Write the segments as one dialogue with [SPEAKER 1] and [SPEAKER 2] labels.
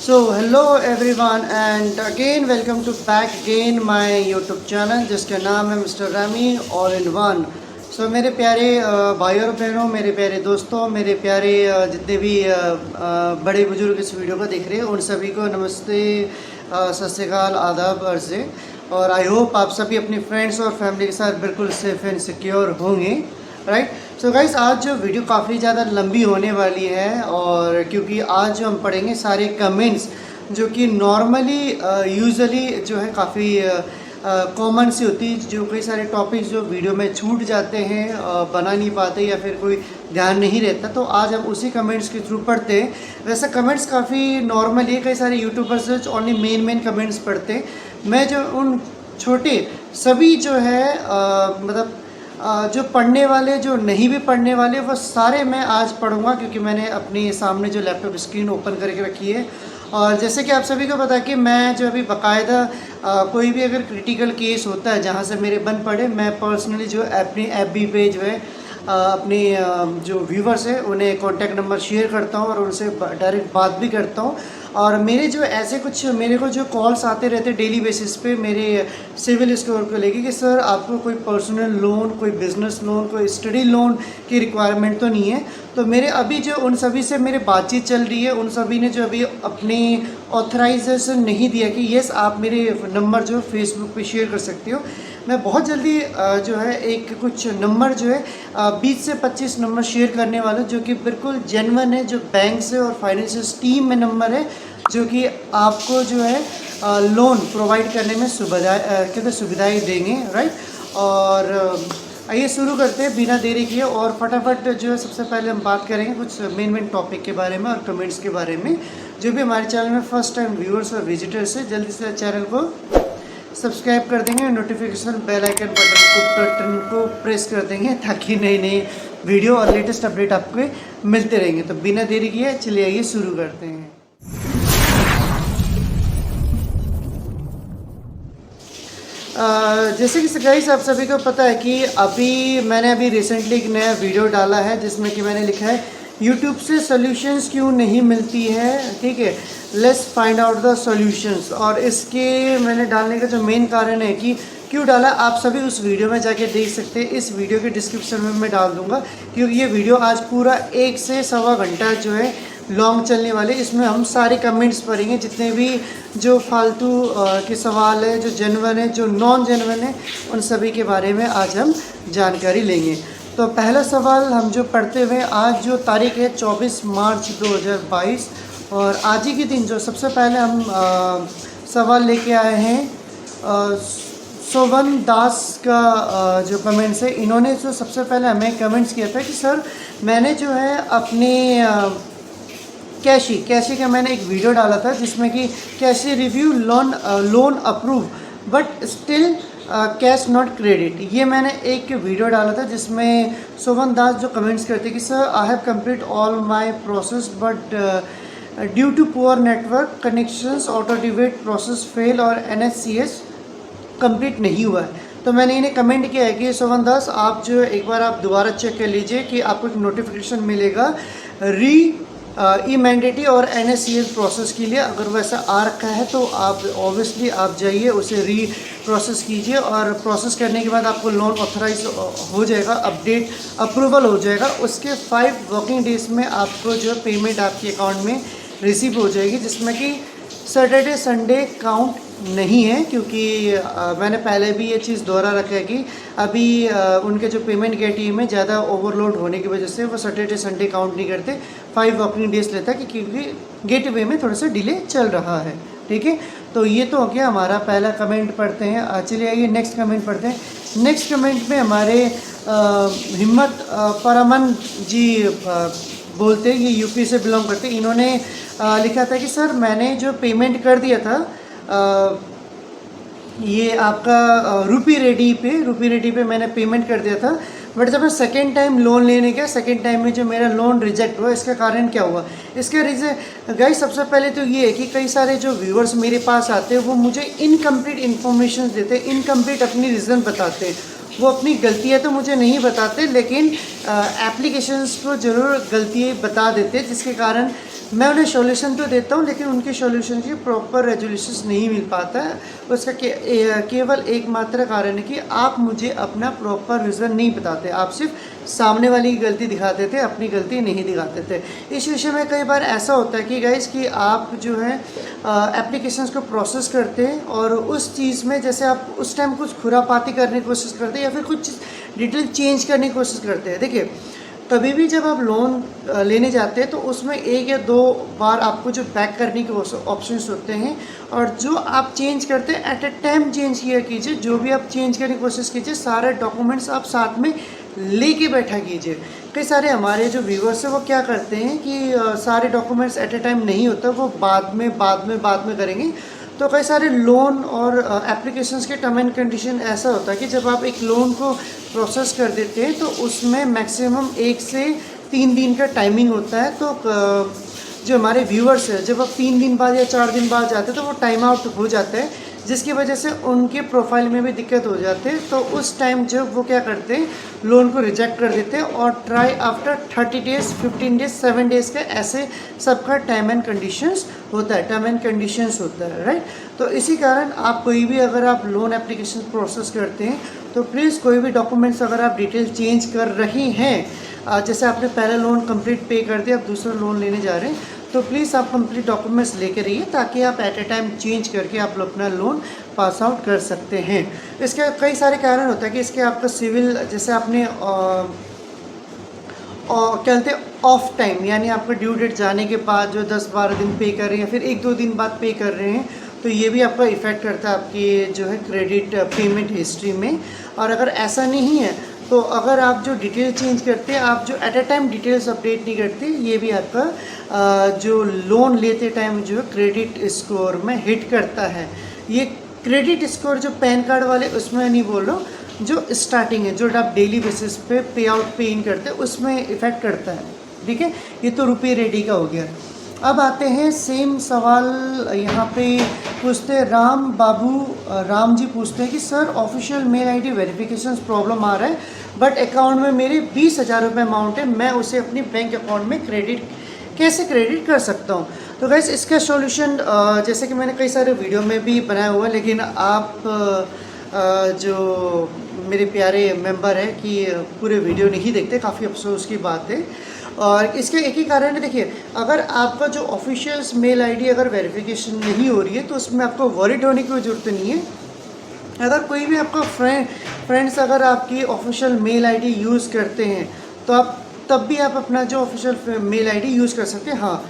[SPEAKER 1] So hello everyone and again welcome to back again my YouTube channel जिसका नाम है mister Rami all in one. So मेरे प्यारे भाई और बहनों, मेरे प्यारे दोस्तों, मेरे प्यारे जितने भी बड़े बुजुर्ग इस वीडियो को देख रहे हैं उन सभी को नमस्ते, सत श्री अकाल, आदाब, अर्ज़े। और आई होप आप सभी अपनी फ्रेंड्स और फैमिली के साथ बिल्कुल सेफ एंड सिक्योर होंगे, राइट। सो गाइस, आज जो वीडियो काफ़ी ज़्यादा लंबी होने वाली है और क्योंकि आज हम पढ़ेंगे सारे कमेंट्स जो कि नॉर्मली यूजुअली जो है काफ़ी कॉमन सी होती है, जो कई सारे टॉपिक्स जो वीडियो में छूट जाते हैं, बना नहीं पाते या फिर कोई ध्यान नहीं रहता, तो आज हम उसी कमेंट्स के थ्रू पढ़ते हैं। वैसे कमेंट्स काफ़ी नॉर्मल है, कई सारे यूट्यूबर्स ओनली मेन कमेंट्स पढ़ते हैं। मैं जो उन छोटे सभी जो है मतलब जो पढ़ने वाले, जो नहीं भी पढ़ने वाले, वो सारे मैं आज पढ़ूंगा क्योंकि मैंने अपने सामने जो लैपटॉप स्क्रीन ओपन करके रखी है। और जैसे कि आप सभी को पता है कि मैं जो अभी बाकायदा कोई भी अगर क्रिटिकल केस होता है जहाँ से मेरे बन पड़े, मैं पर्सनली जो अपनी एफबी पे जो है अपने जो व्यूवर्स हैं उन्हें कॉन्टैक्ट नंबर शेयर करता हूँ और उनसे डायरेक्ट बात भी करता हूँ। और मेरे जो ऐसे कुछ मेरे को जो कॉल्स आते रहते डेली बेसिस पे मेरे सिविल स्कोर को लेके कि सर आपको कोई पर्सनल लोन, कोई बिज़नेस लोन, कोई स्टडी लोन की रिक्वायरमेंट तो नहीं है। तो मेरे अभी जो उन सभी से मेरी बातचीत चल रही है, उन सभी ने जो अभी अपनी ऑथराइजेशन नहीं दिया कि येस आप मेरे नंबर जो फेसबुक पे शेयर कर सकते हो। मैं बहुत जल्दी जो है एक कुछ नंबर जो है 20 से 25 नंबर शेयर करने वाला हूँ जो कि बिल्कुल जेन्युइन है, जो बैंक से और फाइनेंशियल टीम में नंबर है जो कि आपको जो है लोन प्रोवाइड करने में सुविधाएं देंगे, राइट। और आइए शुरू करते हैं बिना देरी किए और फटाफट जो है सबसे पहले हम बात करेंगे कुछ मेन टॉपिक के बारे में और कमेंट्स के बारे में। जो भी हमारे चैनल में फर्स्ट टाइम व्यूअर्स और विजिटर्स है, जल्दी से चैनल को सब्सक्राइब कर देंगे, नोटिफिकेशन बेल आइकन बटन को प्रेस कर देंगे ताकि नई नई वीडियो और लेटेस्ट अपडेट आपको मिलते रहेंगे। तो बिना देरी किए चलिए आइए शुरू करते हैं। जैसे कि गाइस आप सभी को पता है कि मैंने रिसेंटली एक नया वीडियो डाला है जिसमें कि मैंने लिखा है यूट्यूब से सॉल्यूशंस क्यों नहीं मिलती है, ठीक है, let's find out the solutions. और इसके मैंने डालने का जो मेन कारण है कि क्यों डाला, आप सभी उस वीडियो में जाके देख सकते हैं। इस वीडियो के डिस्क्रिप्शन में मैं डाल दूंगा क्योंकि ये वीडियो आज पूरा 1 से सवा घंटा जो है लॉन्ग चलने वाले। इसमें हम सारे कमेंट्स पढ़ेंगे, जितने भी जो फालतू के सवाल है, जो जेन्युइन है, जो नॉन जेन्युइन है, उन सभी के बारे में आज हम जानकारी लेंगे। तो पहला सवाल हम जो पढ़ते हुए, आज जो तारीख है 24 मार्च 2022 और आज ही के दिन जो सबसे पहले हम सवाल लेके आए हैं सोवन दास का जो कमेंट्स है। इन्होंने जो सबसे पहले हमें कमेंट्स किया था कि सर मैंने जो है अपने कैशी का मैंने एक वीडियो डाला था जिसमें कि Cashe review loan approve but still cash not credit. ये मैंने एक वीडियो डाला था जिसमें सोवन दास जो कमेंट्स करते कि sir I have complete all my process but due to poor network connections auto debit process fail और NSCS कंप्लीट नहीं हुआ है। तो मैंने इन्हें कमेंट किया है कि सोवन दास आप जो एक बार आप दोबारा चेक कर लीजिए कि आपको एक नोटिफिकेशन मिलेगा ई मैंडेटरी और NSCS प्रोसेस के लिए। अगर वैसा आ रखा है तो आप ऑब्वियसली आप जाइए उसे री प्रोसेस कीजिए और प्रोसेस करने के बाद आपको लोन ऑथराइज हो जाएगा, अपडेट अप्रूवल हो जाएगा। उसके 5 वर्किंग डेज में आपको जो पेमेंट आपके अकाउंट में रिसीव हो जाएगी, जिसमें कि सैटरडे संडे काउंट नहीं है क्योंकि मैंने पहले भी ये चीज़ दोहरा रखा है कि अभी उनके जो पेमेंट गेटवे में ज़्यादा ओवरलोड होने की वजह से वो सैटरडे संडे काउंट नहीं करते, 5 वर्किंग डेज लेता है क्योंकि गेटवे में थोड़ा सा डिले चल रहा है, ठीक है। तो ये तो हो गया हमारा पहला कमेंट। पढ़ते हैं, चलिए आइए नेक्स्ट कमेंट पढ़ते हैं। नेक्स्ट कमेंट में हमारे हिम्मत परमन जी बोलते हैं, ये यूपी से बिलोंग करते हैं। इन्होंने लिखा था कि सर मैंने जो पेमेंट कर दिया था ये आपका रूपी रेडी पे मैंने पेमेंट कर दिया था, बट जब मैं सेकेंड टाइम लोन लेने गया, सेकेंड टाइम में जो मेरा लोन रिजेक्ट हुआ, इसका कारण क्या हुआ? इसका रीज़न गाइस सबसे पहले तो ये है कि कई सारे जो व्यूअर्स मेरे पास आते हैं वो मुझे इनकम्प्लीट इन्फॉर्मेशन देते हैं, इनकम्प्लीट अपनी रीज़न बताते हैं। वो अपनी गलतियाँ तो मुझे नहीं बताते लेकिन एप्लीकेशंस को ज़रूर गलतियाँ बता देते हैं, जिसके कारण मैं उन्हें सॉल्यूशन तो देता हूँ, लेकिन उनके सॉल्यूशन की प्रॉपर रेजोल्यूशन नहीं मिल पाता है। उसका केवल एकमात्र कारण है कि आप मुझे अपना प्रॉपर रीज़न नहीं बताते, आप सिर्फ सामने वाली की गलती दिखाते थे, अपनी गलती नहीं दिखाते थे। इस विषय में कई बार ऐसा होता है कि गाइस कि आप जो है एप्लीकेशंस को प्रोसेस करते हैं और उस चीज़ में जैसे आप उस टाइम कुछ खुरापाती करने की कोशिश करते हैं या फिर कुछ डिटेल चेंज करने की कोशिश करते हैं। देखिए, कभी भी जब आप लोन लेने जाते हैं तो उसमें 1 या 2 बार आपको जो बैक करने के ऑप्शंस होते हैं, और जो आप चेंज करते हैं एट ए टाइम चेंज किया कीजिए। जो भी आप चेंज करने की कोशिश कीजिए, सारे डॉक्यूमेंट्स आप साथ में लेके बैठा कीजिए। कई सारे हमारे जो व्यूवर्स हैं वो क्या करते हैं कि सारे डॉक्यूमेंट्स एट ए टाइम नहीं होता, वो बाद में करेंगे। तो कई सारे लोन और एप्लीकेशंस के टर्म एंड कंडीशन ऐसा होता है कि जब आप एक लोन को प्रोसेस कर देते हैं तो उसमें मैक्सिमम 1 से 3 दिन का टाइमिंग होता है। तो जो हमारे व्यूअर्स हैं, जब आप 3 दिन बाद या 4 दिन बाद जाते हैं तो वो टाइम आउट हो जाता है, जिसकी वजह से उनके प्रोफाइल में भी दिक्कत हो जाते हैं। तो उस टाइम जब वो क्या करते हैं, लोन को रिजेक्ट कर देते हैं और try after 30 days, 15 days, 7 days का ऐसे सबका टर्म एंड कंडीशंस होता है, राइट। तो इसी कारण आप कोई भी अगर आप लोन एप्लीकेशन प्रोसेस करते हैं तो प्लीज़ कोई भी डॉक्यूमेंट्स अगर आप डिटेल चेंज कर रही हैं, जैसे आपने पहला लोन कंप्लीट पे कर दिया, आप दूसरा लोन लेने जा रहे हैं, तो प्लीज़ आप कंप्लीट डॉक्यूमेंट्स लेकर रहिए ताकि आप एट ए टाइम चेंज करके आप लोग अपना लोन पास आउट कर सकते हैं। इसके कई सारे कारण होता है कि इसके आपका सिविल, जैसे आपने क्या कहते हैं ऑफ टाइम, यानी आपका ड्यू डेट जाने के बाद जो 10-12 दिन पे कर रहे हैं या फिर 1-2 दिन बाद पे कर रहे हैं, तो ये भी आपका इफ़ेक्ट करता है आपकी जो है क्रेडिट पेमेंट हिस्ट्री में। और अगर ऐसा नहीं है तो अगर आप जो डिटेल चेंज करते हैं, आप जो at a time details update नहीं करते, ये भी आपका जो लोन लेते टाइम जो क्रेडिट स्कोर में हिट करता है। ये क्रेडिट स्कोर जो पैन कार्ड वाले उसमें नहीं बोल रहा हूँ, जो स्टार्टिंग है, जो आप डेली बेसिस पे पे आउट पे इन करते हैं उसमें इफ़ेक्ट करता है। ठीक है, ये तो रुपये रेडी का हो गया। अब आते हैं सेम सवाल यहाँ पे पूछते हैं राम जी पूछते हैं कि sir official mail ID verification problem आ रहा है, बट अकाउंट में मेरे 20,000 रुपये अमाउंट है, मैं उसे अपनी बैंक अकाउंट में कैसे क्रेडिट कर सकता हूँ। तो गैस इसका सॉल्यूशन जैसे कि मैंने कई सारे वीडियो में भी बनाया हुआ है, लेकिन आप जो मेरे प्यारे मेंबर हैं कि पूरे वीडियो नहीं देखते, काफ़ी अफसोस की बात है। और इसके एक ही कारण है, देखिए अगर आपका जो ऑफिशियल मेल आईडी अगर वेरिफिकेशन नहीं हो रही है तो उसमें आपको वरीड होने की ज़रूरत नहीं है। अगर कोई भी आपका फ्रेंड्स अगर आपकी ऑफिशियल मेल आईडी यूज़ करते हैं तो आप तब भी आप अपना जो ऑफिशियल मेल आईडी यूज़ कर सकते हैं। हाँ,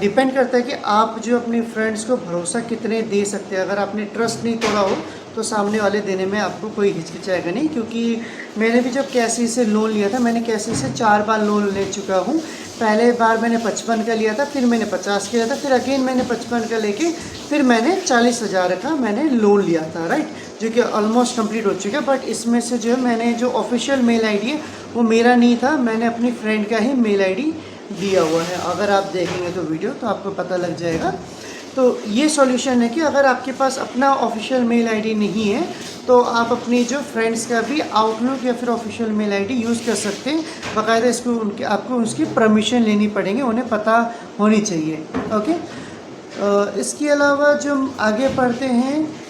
[SPEAKER 1] डिपेंड करता है कि आप जो अपने फ्रेंड्स को भरोसा कितने दे सकते हैं। अगर आपने ट्रस्ट नहीं तोड़ा हो तो सामने वाले देने में आपको कोई हिचकिचाएगा नहीं, क्योंकि मैंने भी जब कैसी से लोन लिया था, मैंने कैसी से 4 बार लोन ले चुका हूँ। पहले बार मैंने 55 का लिया था, फिर मैंने 50 का लिया था, फिर अगेन मैंने 55 का लेके फिर मैंने 40,000 का मैंने लोन लिया था, राइट, जो कि ऑलमोस्ट कंप्लीट हो चुका है। बट इसमें से जो है मैंने जो ऑफिशियल मेल आईडी है वो मेरा नहीं था, मैंने अपनी फ्रेंड का ही मेल आईडी दिया हुआ है। अगर आप देखेंगे तो वीडियो तो आपको पता लग जाएगा। तो ये सॉल्यूशन है कि अगर आपके पास अपना ऑफिशियल मेल आईडी नहीं है तो आप अपनी जो फ्रेंड्स का भी आउटलुक या फिर ऑफिशियल मेल आईडी यूज़ कर सकते हैं। बाकायदा इसको आपको उसकी परमिशन लेनी पड़ेंगे, उन्हें पता होनी चाहिए। ओके, इसके अलावा जो हम आगे पढ़ते हैं,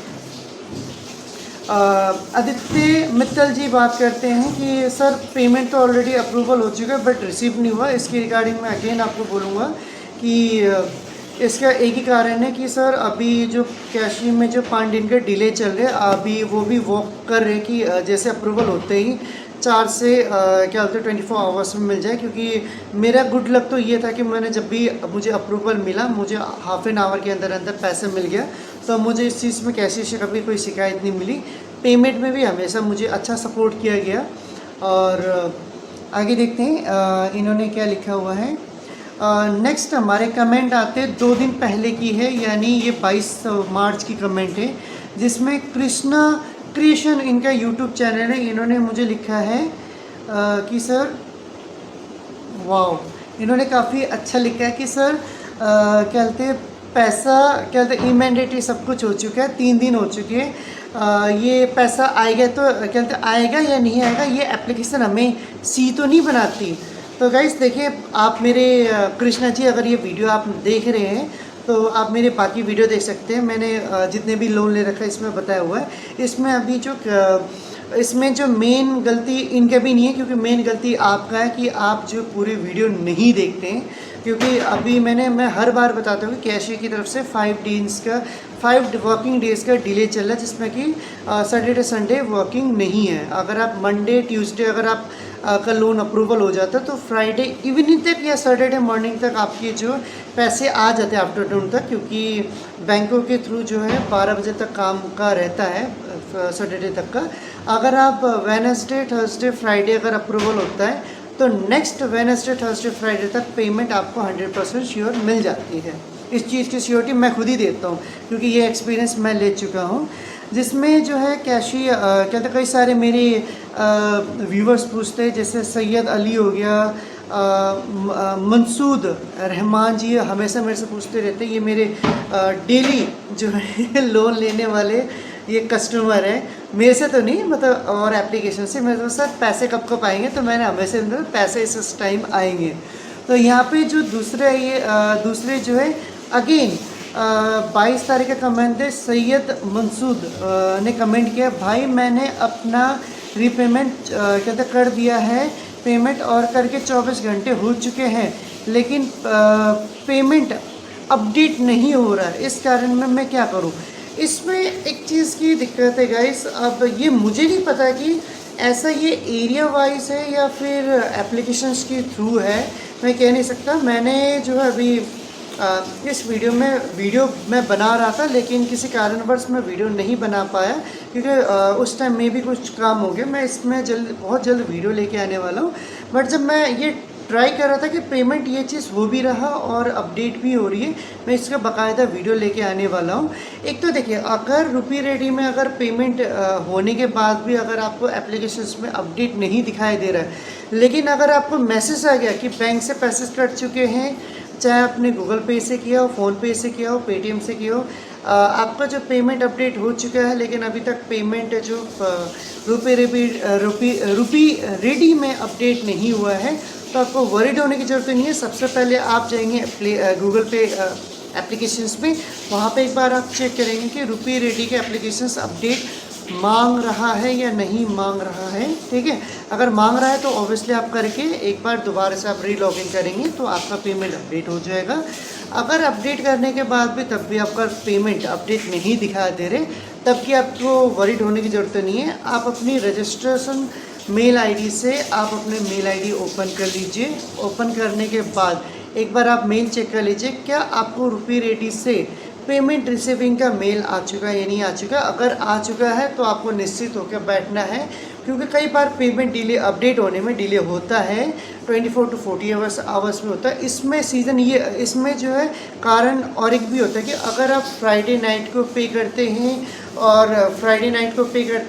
[SPEAKER 1] आदित्य मित्तल जी बात करते हैं कि सर पेमेंट तो ऑलरेडी अप्रूवल हो चुका है बट रिसीव नहीं हुआ। इसके रिगार्डिंग मैं अगेन आपको बोलूँगा कि इसका एक ही कारण है कि सर अभी जो कैशिंग में जो 5 दिन का डिले चल रहे हैं, अभी वो भी वॉक कर रहे हैं कि जैसे अप्रूवल होते ही 4 से क्या बोलते हैं 24 आवर्स में मिल जाए। क्योंकि मेरा गुड लक तो ये था कि मैंने जब भी मुझे अप्रूवल मिला, मुझे हाफ एन आवर के अंदर अंदर पैसा मिल गया, तो मुझे इस चीज़ में कैसे से कभी कोई शिकायत नहीं मिली। पेमेंट में भी हमेशा मुझे अच्छा सपोर्ट किया गया। और आगे देखते हैं इन्होंने क्या लिखा हुआ है। नेक्स्ट हमारे कमेंट आते 2 दिन पहले की है, यानी ये 22 मार्च की कमेंट है, जिसमें कृष्णा क्रिएशन इनका यूट्यूब चैनल है। इन्होंने मुझे लिखा है कि सर वाओ, इन्होंने काफ़ी अच्छा लिखा है कि सर क्या कहते हैं पैसा क्या कहते हैं इमैंडेटरी सब कुछ हो चुका है, 3 दिन हो चुके हैं, ये पैसा आएगा तो क्या कहते हैं आएगा या नहीं आएगा, ये एप्लीकेशन हमें सी तो नहीं बनाती। तो गाइस देखिए, आप मेरे कृष्णा जी अगर ये वीडियो आप देख रहे हैं तो आप मेरे बाकी वीडियो देख सकते हैं। मैंने जितने भी लोन ले रखा है इसमें बताया हुआ है। इसमें अभी जो इसमें जो मेन गलती इनका भी नहीं है, क्योंकि मेन गलती आपका है कि आप जो पूरी वीडियो नहीं देखते हैं। क्योंकि अभी मैं हर बार बताता हूँ कि कैशियर की तरफ से 5 वर्किंग डेज़ का डिले चल रहा है, जिसमें कि सैटरडे संडे वर्किंग नहीं है। अगर आप मंडे ट्यूसडे अगर आप का लोन अप्रूवल हो जाता है तो फ्राइडे इवनिंग तक या सैटरडे मॉर्निंग तक आपके जो पैसे आ जाते हैं आफ्टरनून तक, क्योंकि बैंकों के थ्रू जो है 12 बजे तक काम का रहता है सैटरडे तक का। अगर आप वेडनेसडे थर्सडे फ्राइडे अगर अप्रूवल होता है तो नेक्स्ट वेडनेसडे थर्सडे फ्राइडे तक पेमेंट आपको 100% श्योर मिल जाती है। इस चीज़ की श्योरिटी मैं खुद ही देता हूँ, क्योंकि ये एक्सपीरियंस मैं ले चुका हूँ। जिसमें जो है कैशियर कहते कई सारे मेरे व्यूवर्स पूछते हैं, जैसे सैयद अली हो गया, मंसूद रहमान जी हमेशा मेरे से पूछते रहते हैं। ये मेरे डेली जो है लोन लेने वाले ये कस्टमर हैं, मेरे से तो नहीं, मतलब और एप्लीकेशन से। मेरे तो सर पैसे कब कब आएंगे, तो मैंने हमेशा पैसे इस टाइम आएंगे। तो यहाँ पे जो दूसरे जो है अगेन 22 तारीख का कमेंट है। सैयद मंसूद ने कमेंट किया, भाई मैंने अपना रीपेमेंट कहते कर दिया है पेमेंट, और करके 24 घंटे हो चुके हैं, लेकिन पेमेंट अपडेट नहीं हो रहा है। इस कारण में मैं क्या करूं? इसमें एक चीज़ की दिक्कत है गाइस। अब ये मुझे नहीं पता कि ऐसा ये एरिया वाइज है या फिर एप्लीकेशंस के थ्रू है, मैं कह नहीं सकता। मैंने जो है अभी इस वीडियो मैं बना रहा था, लेकिन किसी कारणवश मैं वीडियो नहीं बना पाया, क्योंकि उस टाइम में भी कुछ काम हो गया। मैं इसमें बहुत जल्द वीडियो लेके आने वाला हूँ। बट जब मैं ये ट्राई कर रहा था कि पेमेंट ये चीज़ हो भी रहा और अपडेट भी हो रही है, मैं इसका बाकायदा वीडियो लेके आने वाला हूँ। एक तो देखिए, अगर रुपी रेडी में अगर पेमेंट होने के बाद भी अगर आपको एप्लीकेशंस में अपडेट नहीं दिखाई दे रहा है, लेकिन अगर आपको मैसेज आ गया कि बैंक से पैसे कट चुके हैं, चाहे आपने गूगल पे से किया हो, फ़ोनपे से किया हो, पेटीएम से किया हो, आपका जो पेमेंट अपडेट हो चुका है, लेकिन अभी तक पेमेंट जो रुपी रेडी में अपडेट नहीं हुआ है, तो आपको वरीड होने की ज़रूरत नहीं है। सबसे पहले आप जाएंगे गूगल पे एप्लीकेशंस में, वहाँ पे एक बार आप चेक करेंगे कि रुपी रेडी के एप्लीकेशंस अपडेट मांग रहा है या नहीं मांग रहा है। ठीक है, अगर मांग रहा है तो ऑब्वियसली आप करके एक बार दोबारा से आप रीलॉग इन करेंगे तो आपका पेमेंट अपडेट हो जाएगा। अगर अपडेट करने के बाद भी तब भी आपका पेमेंट अपडेट नहीं दिखा दे रहे, तब कि आपको वरीड होने की ज़रूरत नहीं है। आप अपनी रजिस्ट्रेशन मेल आईडी से आप अपने मेल आईडी ओपन कर लीजिए। ओपन करने के बाद एक बार आप मेल चेक कर लीजिए, क्या आपको रुपी रेडी से पेमेंट रिसीविंग का मेल आ चुका है या नहीं आ चुका। अगर आ चुका है तो आपको निश्चित होकर बैठना है, क्योंकि कई बार पेमेंट डिले अपडेट होने में डिले होता है, 24 to 40 आवर्स में होता है। इसमें जो है कारण और एक भी होता है कि अगर आप फ्राइडे नाइट को पे करते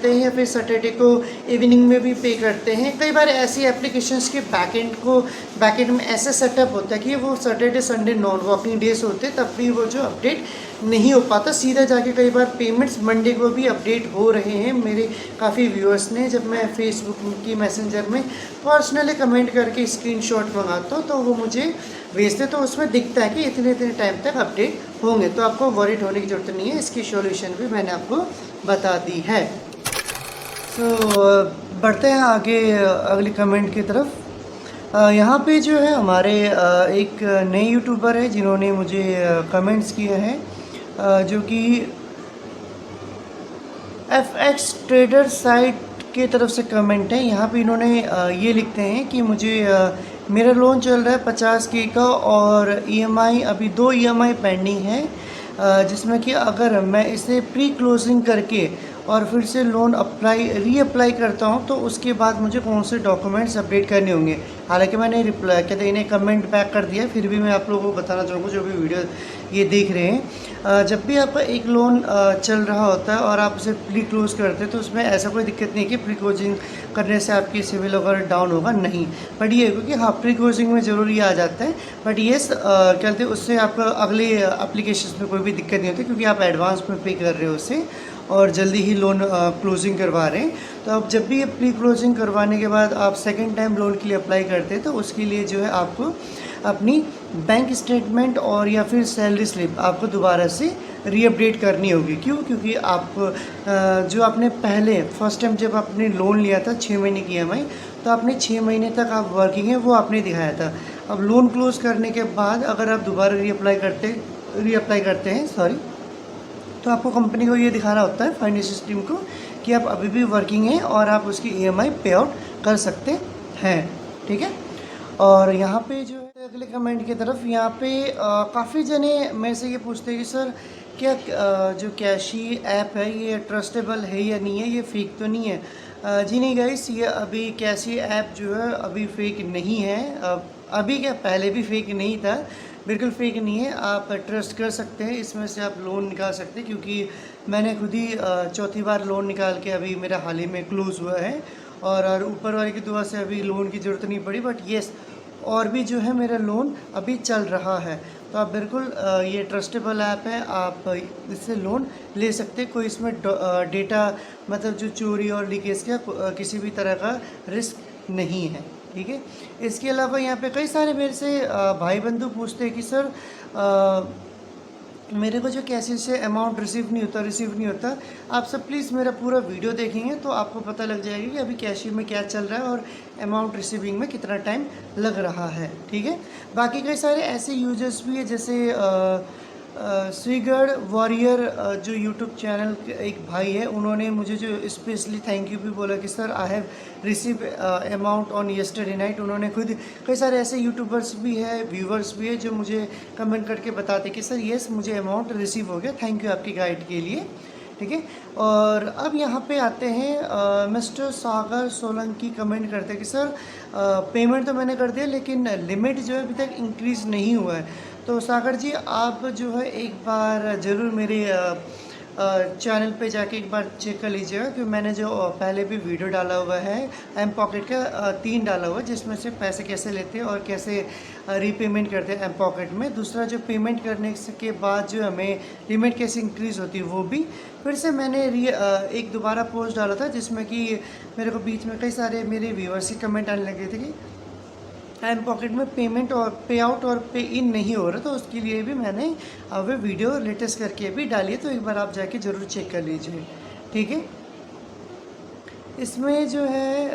[SPEAKER 1] हैं या फिर सैटरडे को इवनिंग में भी पे करते हैं। कई बार ऐसी एप्लीकेशंस के बैकएंड में ऐसा सेटअप होता है कि वो Saturday Sunday non working days होते, तब भी वो जो अपडेट नहीं हो पाता। सीधा जाके कई बार पेमेंट्स मंडे को भी अपडेट हो रहे हैं। मेरे काफ़ी व्यूअर्स ने, जब मैं फेसबुक की मैसेंजर में पर्सनली कमेंट करके स्क्रीनशॉट मंगाता हूँ तो वो मुझे भेजते, तो उसमें दिखता है कि इतने टाइम तक अपडेट होंगे। तो आपको वरीड होने की ज़रूरत नहीं है, इसकी सॉल्यूशन भी मैंने आपको बता दी है। बढ़ते हैं आगे अगली कमेंट की तरफ। यहाँ पे जो है हमारे एक नए यूट्यूबर है जिन्होंने मुझे कमेंट्स किए हैं, जो कि FX ट्रेडर साइट की तरफ से कमेंट है। यहाँ पे इन्होंने ये लिखते हैं कि मुझे मेरा लोन चल रहा है 50K का, और EMI अभी 2 EMI पेंडिंग है, जिसमें कि अगर मैं इसे प्री क्लोजिंग करके और फिर से लोन रीअप्लाई करता हूं तो उसके बाद मुझे कौन से डॉक्यूमेंट्स अपडेट करने होंगे। हालांकि मैंने इन्हें कमेंट बैक कर दिया, फिर भी मैं आप लोगों को बताना चाहूँगा जो भी वीडियो ये देख रहे हैं, जब भी आपका एक लोन चल रहा होता है और आप उसे प्री क्लोज करते हैं तो उसमें ऐसा कोई दिक्कत नहीं है कि प्री क्लोजिंग करने से आपकी सिविल वगैरह डाउन होगा, नहीं। बट ये है क्योंकि हाँ, प्री क्लोजिंग में ज़रूर ये आ जाता है, बट ये कहते हैं उससे आपका अगले एप्लीकेशन में कोई भी दिक्कत नहीं होती, क्योंकि आप एडवांस में पे कर रहे हो उससे। और जल्दी ही लोन क्लोजिंग करवा रहे हैं। तो अब जब भी प्री क्लोजिंग करवाने के बाद आप सेकेंड टाइम लोन के लिए अप्लाई करते हैं तो उसके लिए जो है आपको अपनी बैंक स्टेटमेंट और या फिर सैलरी स्लिप आपको दोबारा से रीअपडेट करनी होगी। क्यों? क्योंकि आप जो आपने पहले फर्स्ट टाइम जब आपने लोन लिया था 6 महीने की EMI, तो आपने 6 महीने तक आप वर्किंग है वो आपने दिखाया था। अब लोन क्लोज करने के बाद अगर आप दोबारा रीअप्लाई करते हैं तो आपको कंपनी को ये दिखाना होता है फाइनेंशियल टीम को कि आप अभी भी वर्किंग हैं और आप उसकी EMI पे आउट कर सकते हैं। ठीक है। और यहाँ पे जो है अगले कमेंट की तरफ यहाँ पे काफ़ी जने मेरे से ये पूछते हैं कि सर क्या जो कैशी ऐप है ये ट्रस्टेबल है या नहीं है, ये फेक तो नहीं है। जी नहीं गाइस, ये अभी कैशी ऐप जो है अभी फेक नहीं है। अभी क्या, पहले भी फेक नहीं था, बिल्कुल फेक नहीं है। आप ट्रस्ट कर सकते हैं, इसमें से आप लोन निकाल सकते हैं क्योंकि मैंने खुद ही चौथी बार लोन निकाल के अभी मेरा हाल ही में क्लोज़ हुआ है और ऊपर वाले की दुआ से अभी लोन की ज़रूरत नहीं पड़ी। बट येस, और भी जो है मेरा लोन अभी चल रहा है। तो आप बिल्कुल ये ट्रस्टेबल ऐप है, आप इससे लोन ले सकते हैं। कोई इसमें डेटा मतलब जो चोरी और लीकेज का किसी भी तरह का रिस्क नहीं है। ठीक है। इसके अलावा यहाँ पे कई सारे मेरे से भाई बंधु पूछते हैं कि सर मेरे को जो कैसे से अमाउंट रिसीव नहीं होता। आप सब प्लीज़ मेरा पूरा वीडियो देखेंगे तो आपको पता लग जाएगा कि अभी कैशियर में क्या चल रहा है और अमाउंट रिसीविंग में कितना टाइम लग रहा है। ठीक है। बाकी कई सारे ऐसे यूजर्स भी है जैसे स्विगर्ड वॉरियर जो यूट्यूब चैनल एक भाई है, उन्होंने मुझे जो स्पेशली थैंक यू भी बोला कि sir I have receive amount on yesterday night. उन्होंने खुद, कई सारे ऐसे यूट्यूबर्स भी है, व्यूवर्स भी है जो मुझे कमेंट करके बताते कि सर येस मुझे अमाउंट रिसीव हो गया, थैंक यू आपकी गाइड के लिए। ठीक है। और अब यहाँ पे आते हैं मिस्टर सागर सोलंकी कमेंट करते हैं कि सर पेमेंट तो मैंने कर दिया लेकिन लिमिट जो है अभी तक इंक्रीज़ नहीं हुआ है। तो सागर जी आप जो है एक बार ज़रूर मेरे चैनल पे जाके एक बार चेक कर लीजिएगा कि मैंने जो पहले भी वीडियो डाला हुआ है एम पॉकेट का 3 डाला हुआ है जिसमें से पैसे कैसे लेते हैं और कैसे रीपेमेंट करते हैं एम पॉकेट में। दूसरा जो पेमेंट करने के बाद जो हमें लिमिट कैसे इंक्रीज़ होती है वो भी फिर से मैंने एक दोबारा पोस्ट डाला था जिसमें कि मेरे को बीच में कई सारे मेरे व्यूअर्स के कमेंट आने लगे थे कि एम पॉकेट में पेमेंट और पे आउट और पे इन नहीं हो रहा, तो उसके लिए भी मैंने अब वीडियो लेटेस्ट करके भी डाली है, तो एक बार आप जाके ज़रूर चेक कर लीजिए। ठीक है। इसमें जो है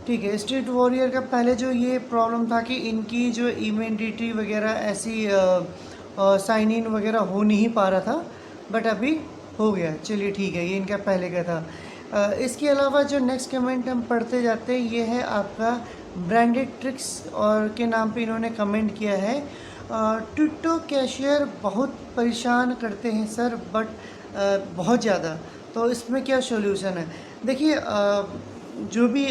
[SPEAKER 1] ठीक है, स्ट्रीट वॉरियर का पहले जो ये प्रॉब्लम था कि इनकी जो इमेंडिटी वगैरह ऐसी साइन इन वगैरह हो नहीं पा रहा था, बट अभी हो गया। चलिए ठीक है, ये इनका पहले का था। इसके अलावा जो नेक्स्ट कमेंट हम पढ़ते जाते हैं ये है आपका ब्रांडेड ट्रिक्स और के नाम पे इन्होंने कमेंट किया है। ट्विटो कैशियर बहुत परेशान करते हैं सर, बट बहुत ज़्यादा, तो इसमें क्या सॉल्यूशन है? देखिए जो भी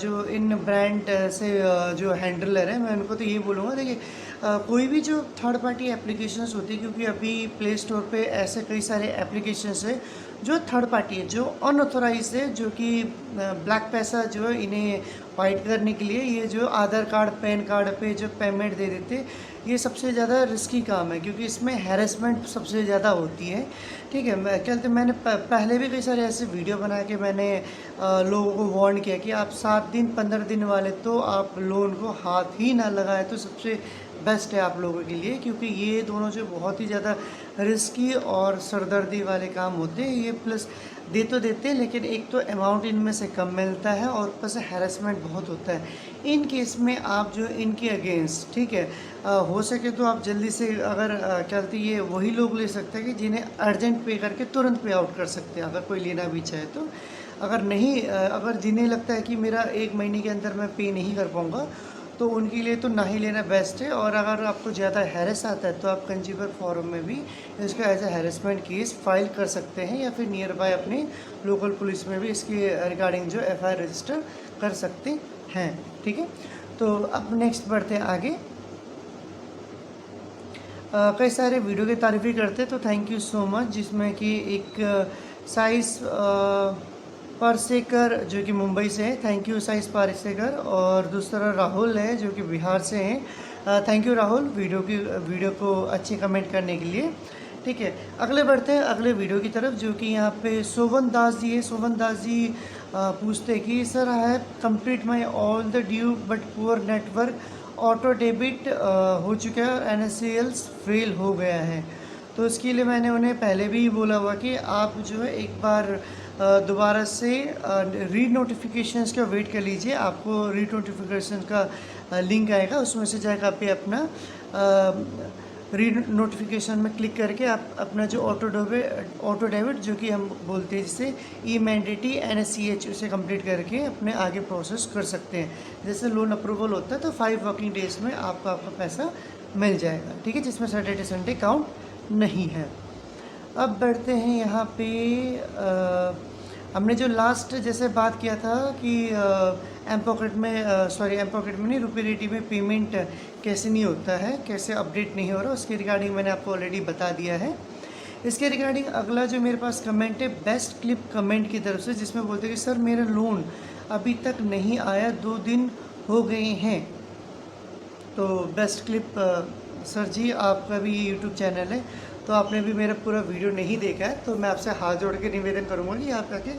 [SPEAKER 1] जो इन ब्रांड से जो हैंडलर है, मैं उनको तो ये बोलूँगा, देखिए कोई भी जो थर्ड पार्टी एप्लीकेशंस होती है, क्योंकि अभी प्ले स्टोर पे ऐसे कई सारे एप्लीकेशंस है जो थर्ड पार्टी है, जो अनऑथोराइज है, जो कि ब्लैक पैसा जो है इन्हें फाइट करने के लिए ये जो आधार कार्ड पैन कार्ड पे जो पेमेंट दे देते, ये सबसे ज़्यादा रिस्की काम है क्योंकि इसमें हैरेसमेंट सबसे ज़्यादा होती है। ठीक है। मैंने पहले भी कई सारे ऐसे वीडियो बना के मैंने लोगों को वार्न किया कि आप 7 दिन 15 दिन वाले तो आप लोन को हाथ ही ना लगाए तो सबसे बेस्ट है आप लोगों के लिए, क्योंकि ये दोनों जो बहुत ही ज़्यादा रिस्की और सरदर्दी वाले काम होते हैं। ये प्लस दे तो देते हैं लेकिन एक तो अमाउंट इनमें से कम मिलता है और ऊपर से हैरेसमेंट बहुत होता है। इन केस में आप जो इनके अगेंस्ट, ठीक है, हो सके तो आप जल्दी से अगर कहते ये वही लोग ले सकते हैं कि जिन्हें अर्जेंट पे करके तुरंत पे आउट कर सकते हैं, अगर कोई लेना भी चाहे तो। अगर नहीं, अगर जिन्हें लगता है कि मेरा 1 महीने के अंदर मैं पे नहीं कर पाऊँगा तो उनके लिए तो ना ही लेना बेस्ट है। और अगर आपको ज़्यादा हैरेस आता है तो आप कंज्यूमर फोरम में भी इसका as a harassment case file कर सकते हैं या फिर नियर बाय अपनी लोकल पुलिस में भी इसके रिगार्डिंग जो FIR रजिस्टर कर सकते हैं। ठीक है। तो अब नेक्स्ट बढ़ते हैं आगे। कई सारे वीडियो की तारीफ़ भी करते हैं तो थैंक यू सो मच, जिसमें कि एक साइज पारसेकर जो कि मुंबई से है, थैंक यू साइज पारसेकर, और दूसरा राहुल है जो कि बिहार से हैं। थैंक यू राहुल वीडियो को अच्छे कमेंट करने के लिए। ठीक है, अगले बढ़ते हैं अगले वीडियो की तरफ, जो कि यहाँ पे सोवन दास जी है। सोवन दास जी पूछते हैं कि sir I have complete my all the due but poor network, auto debit हो चुका है, NSCLs फेल हो गया है। तो इसके लिए मैंने उन्हें पहले भी बोला हुआ कि आप जो है एक बार दोबारा से री नोटिफिकेशंस का वेट कर लीजिए। आपको री नोटिफिकेशन का लिंक आएगा, उसमें से जाकर आप अपना री नोटिफिकेशन में क्लिक करके आप अपना जो ऑटो डेबिट जो कि हम बोलते हैं जिसे ई मैंडेटरी NSCH उसे कंप्लीट करके अपने आगे प्रोसेस कर सकते हैं। जैसे लोन अप्रूवल होता है तो 5 वर्किंग डेज़ में आपका पैसा मिल जाएगा, ठीक है, जिसमें सैटरडे संडे काउंट नहीं है। अब बढ़ते हैं यहाँ पे हमने जो लास्ट जैसे बात किया था कि एम पॉकेट में नहीं, रुपी रेडी में पेमेंट कैसे नहीं होता है, कैसे अपडेट नहीं हो रहा, उसके रिगार्डिंग मैंने आपको ऑलरेडी बता दिया है। इसके रिगार्डिंग अगला जो मेरे पास कमेंट है बेस्ट क्लिप कमेंट की तरफ से, जिसमें बोलते हैं कि सर मेरा लोन अभी तक नहीं आया, 2 दिन हो गए हैं। तो बेस्ट क्लिप सर जी, आपका भी यूट्यूब चैनल है तो आपने भी मेरा पूरा वीडियो नहीं देखा है, तो मैं आपसे हाथ जोड़ के निवेदन करूँगा कि आप आके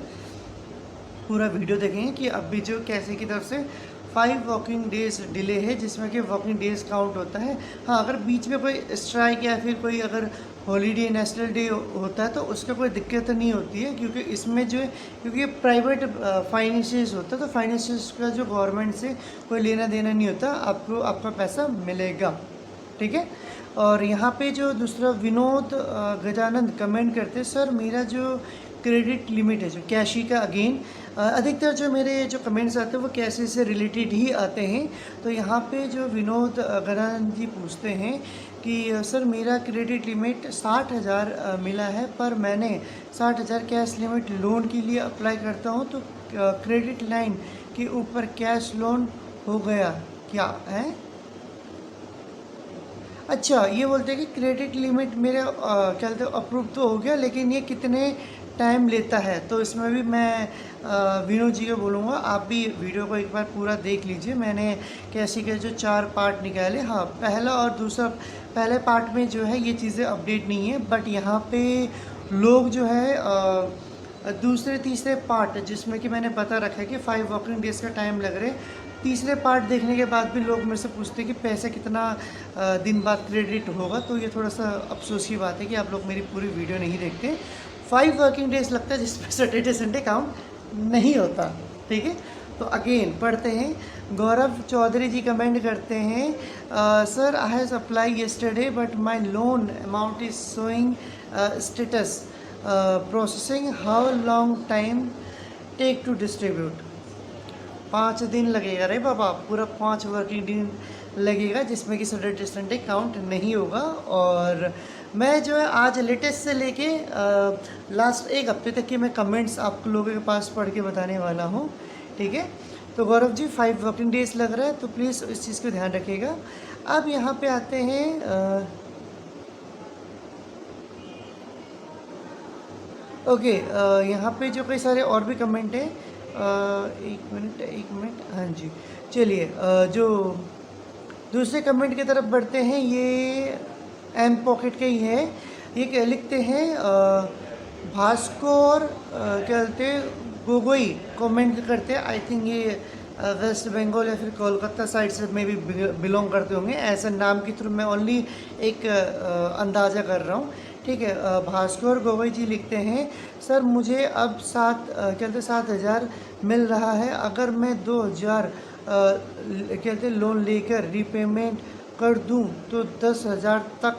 [SPEAKER 1] पूरा वीडियो देखेंगे कि अभी जो कैसे की तरफ से 5 वर्किंग डेज़ डिले है, जिसमें कि वर्किंग डेज़ काउंट होता है। हाँ, अगर बीच में कोई स्ट्राइक या फिर कोई अगर हॉलीडे नेशनल डे होता है तो उसका कोई दिक्कत नहीं होती है, क्योंकि इसमें जो है क्योंकि ये प्राइवेट फाइनेंशियल्स होता है, तो फाइनेंशियल्स का जो गवर्नमेंट से कोई लेना देना नहीं होता, आपको आपका पैसा मिलेगा, ठीक है। और यहाँ पे जो दूसरा विनोद गजानंद कमेंट करते हैं, सर मेरा जो क्रेडिट लिमिट है जो कैशी का, अगेन अधिकतर जो मेरे जो कमेंट्स आते हैं वो कैसे से रिलेटेड ही आते हैं। तो यहाँ पे जो विनोद गजानंद जी पूछते हैं कि सर मेरा क्रेडिट लिमिट 60,000 मिला है, पर मैंने 60,000 कैश लिमिट लोन के लिए अप्लाई करता हूँ तो क्रेडिट लाइन के ऊपर कैश लोन हो गया क्या है? अच्छा, ये बोलते हैं कि क्रेडिट लिमिट मेरे क्या कहते हैं अप्रूव तो हो गया, लेकिन ये कितने टाइम लेता है? तो इसमें भी मैं विनोद जी को बोलूँगा आप भी वीडियो को एक बार पूरा देख लीजिए। मैंने कैसे के जो 4 पार्ट निकाले, हाँ पहला और दूसरा, पहले पार्ट में जो है ये चीज़ें अपडेट नहीं है, बट यहाँ पे लोग जो है दूसरे तीसरे पार्ट जिसमें कि मैंने बता रखा है कि 5 वर्किंग डेज़ का टाइम लग रहा है, तीसरे पार्ट देखने के बाद भी लोग मेरे से पूछते हैं कि पैसे कितना दिन बाद क्रेडिट होगा। तो ये थोड़ा सा अफसोस की बात है कि आप लोग मेरी पूरी वीडियो नहीं देखते। 5 वर्किंग डेज़ लगता है जिसमें सैटरडे संडे काउंट नहीं होता, ठीक है। तो अगेन पढ़ते हैं। गौरव चौधरी जी कमेंट करते हैं, sir I has apply yesterday but my loan amount is showing status processing, how long time take to distribute? 5 दिन लगेगा रे बाबा, पूरा 5 वर्किंग दिन लगेगा, जिसमें कि सैटरडे संडे काउंट नहीं होगा। और मैं जो है आज लेटेस्ट से लेके लास्ट 1 हफ्ते तक के मैं कमेंट्स आप लोगों के पास पढ़ के बताने वाला हूँ, ठीक है। तो गौरव जी 5 वर्किंग डेज़ लग रहा है, तो प्लीज़ इस चीज़ को ध्यान रखिएगा। अब यहाँ पे आते हैं ओके, यहाँ पे जो कई सारे और भी कमेंट हैं, एक मिनट, हाँ जी, चलिए जो दूसरे कमेंट की तरफ बढ़ते हैं। ये एम पॉकेट के ही है, ये लिखते हैं भास्कर क्या कहते गोगोई कमेंट करते हैं, आई थिंक ये वेस्ट बंगाल या फिर कोलकाता साइड से में भी बिलोंग करते होंगे, ऐसा नाम के थ्रू मैं ओनली एक अंदाज़ा कर रहा हूँ, ठीक है। भास्कर गोगोई जी लिखते हैं, सर मुझे अब 7,000 मिल रहा है, अगर मैं 2,000 कहते लोन लेकर रीपेमेंट कर दूं तो 10,000 तक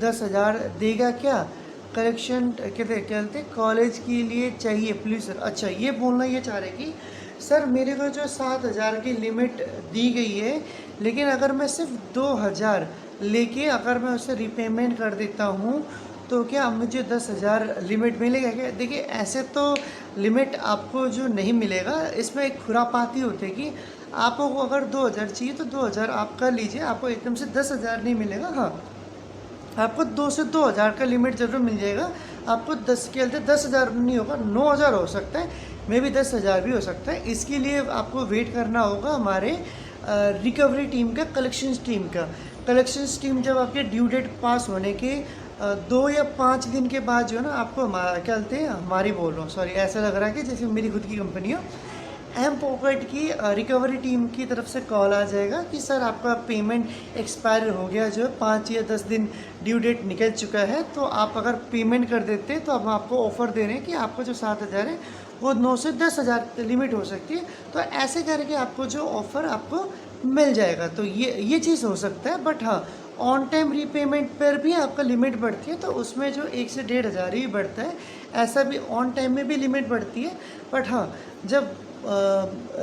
[SPEAKER 1] 10,000 देगा क्या? कलेक्शन कहते कॉलेज के लिए चाहिए प्लीज़ सर। अच्छा, ये बोलना ये चाह रहे कि सर मेरे को जो 7,000 की लिमिट दी गई है, लेकिन अगर मैं सिर्फ 2,000 लेके अगर मैं उसे रीपेमेंट कर देता हूँ तो क्या मुझे 10,000 लिमिट मिलेगा क्या? देखिए, ऐसे तो लिमिट आपको जो नहीं मिलेगा, इसमें एक खुरापाती होती है कि आपको अगर 2,000 चाहिए तो 2,000 आप कर लीजिए, आपको एकदम से 10,000 नहीं मिलेगा। हाँ, आपको 2 से 2,000 का लिमिट ज़रूर मिल जाएगा। आपको 10,000 नहीं होगा, 9,000 हो सकता है, मे भी 10,000 भी हो सकता है। इसके लिए आपको वेट करना होगा हमारे रिकवरी टीम का, कलेक्शंस टीम का। कलेक्शंस टीम जब आपके ड्यू डेट पास होने के 2 या 5 दिन के बाद जो है ना आपको क्या बोलते हैं, हमारी बोल रहा हूँ सॉरी, ऐसा लग रहा है कि जैसे मेरी खुद की कंपनी हो, एम पॉकेट की रिकवरी टीम की तरफ से कॉल आ जाएगा कि सर आपका पेमेंट एक्सपायर हो गया, जो है 5 या 10 दिन ड्यू डेट निकल चुका है, तो आप अगर पेमेंट कर देते हैं तो हम आपको ऑफ़र दे रहे हैं कि आपको जो 7,000 है वो 9 से 10,000 लिमिट हो सकती है। तो ऐसे करके आपको जो ऑफ़र आपको मिल जाएगा। तो ये चीज़ हो सकता है। बट हाँ, ऑन टाइम रीपेमेंट पर भी आपका लिमिट बढ़ती है, तो उसमें जो 1 से 1,500 ही बढ़ता है, ऐसा भी ऑन टाइम में भी लिमिट बढ़ती है। बट हाँ, जब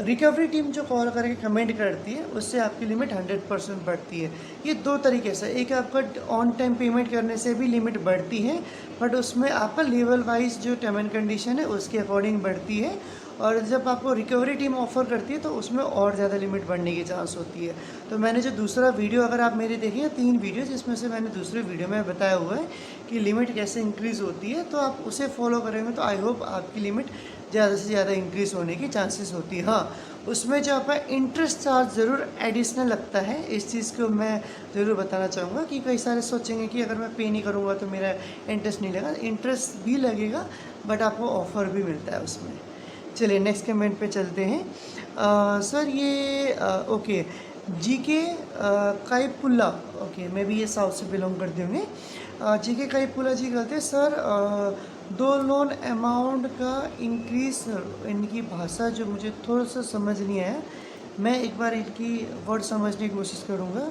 [SPEAKER 1] रिकवरी टीम जो कॉल करके कमेंट करती है उससे आपकी लिमिट 100% बढ़ती है। ये 2 तरीके से, एक आपका ऑन टाइम पेमेंट करने से भी लिमिट बढ़ती है, बट उसमें आपका लेवल वाइज जो टर्म एंड कंडीशन है उसके अकॉर्डिंग बढ़ती है। और जब आपको रिकवरी टीम ऑफ़र करती है तो उसमें और ज़्यादा लिमिट बढ़ने की चांस होती है। तो मैंने जो दूसरा वीडियो अगर आप मेरे देखिए 3 वीडियो, जिसमें से मैंने दूसरे वीडियो में बताया हुआ है कि लिमिट कैसे इंक्रीज़ होती है, तो आप उसे फॉलो करेंगे तो आई होप आपकी लिमिट ज़्यादा से ज़्यादा इंक्रीज़ होने की चांसेस होती है। हाँ, उसमें जो आपका इंटरेस्ट चार्ज ज़रूर एडिशनल लगता है, इस चीज़ को मैं ज़रूर बताना चाहूँगा कि कई सारे सोचेंगे कि अगर मैं पे नहीं करूँगा तो मेरा इंटरेस्ट नहीं लगेगा। इंटरेस्ट भी लगेगा, बट आपको ऑफ़र भी मिलता है उसमें। चलिए नेक्स्ट कमेंट पे चलते हैं। सर ये okay, GK Kaipulla, okay maybe ये साउथ से बिलोंग करते होंगे। जीके काईपुल्ला जी कहते हैं सर 2 लोन अमाउंट का इंक्रीज, इनकी भाषा जो मुझे थोड़ा सा समझ नहीं आया, मैं एक बार इनकी वर्ड समझने की कोशिश करूँगा।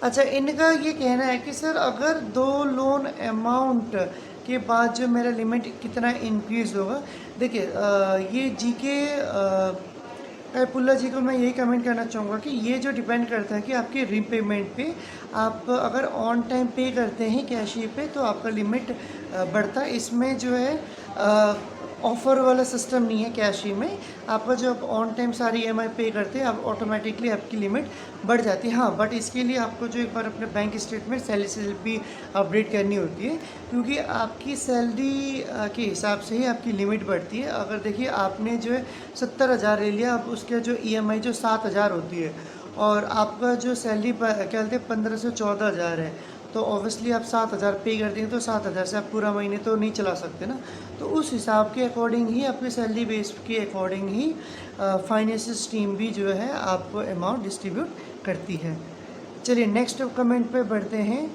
[SPEAKER 1] अच्छा, इनका ये कहना है कि सर अगर 2 लोन अमाउंट के बाद जो मेरा लिमिट कितना इंक्रीज़ होगा। देखिए ये जीके पुल्ला जी को मैं यही कमेंट करना चाहूँगा कि ये जो डिपेंड करता है कि आपके रीपेमेंट पे, आप अगर ऑन टाइम पे करते हैं कैश ही पे तो आपका लिमिट बढ़ता है। इसमें जो है ऑफ़र वाला सिस्टम नहीं है कैश ही में। आपका जो आप ऑन टाइम सारी ईएमआई पे करते हैं, आप ऑटोमेटिकली आपकी लिमिट बढ़ जाती है। हाँ, बट इसके लिए आपको जो एक बार अपने बैंक स्टेटमेंट सैलरी स्लिप भी अपडेट करनी होती है, क्योंकि आपकी सैलरी के हिसाब से ही आपकी लिमिट बढ़ती है। अगर देखिए आपने जो है 70,000 ले लिया, अब उसके जो ईएमआई जो 7,000 होती है और आपका जो सैलरी क्या बोलते हैं 15 से 14,000 है, तो ऑब्वियसली आप 7,000 पे कर देंगे तो 7,000 से आप पूरा महीने तो नहीं चला सकते ना। तो उस हिसाब के अकॉर्डिंग ही, आपकी सैलरी बेस के अकॉर्डिंग ही फाइनेंशियल स्टीम भी जो है आपको अमाउंट डिस्ट्रीब्यूट करती है। चलिए नेक्स्ट कमेंट पे बढ़ते हैं।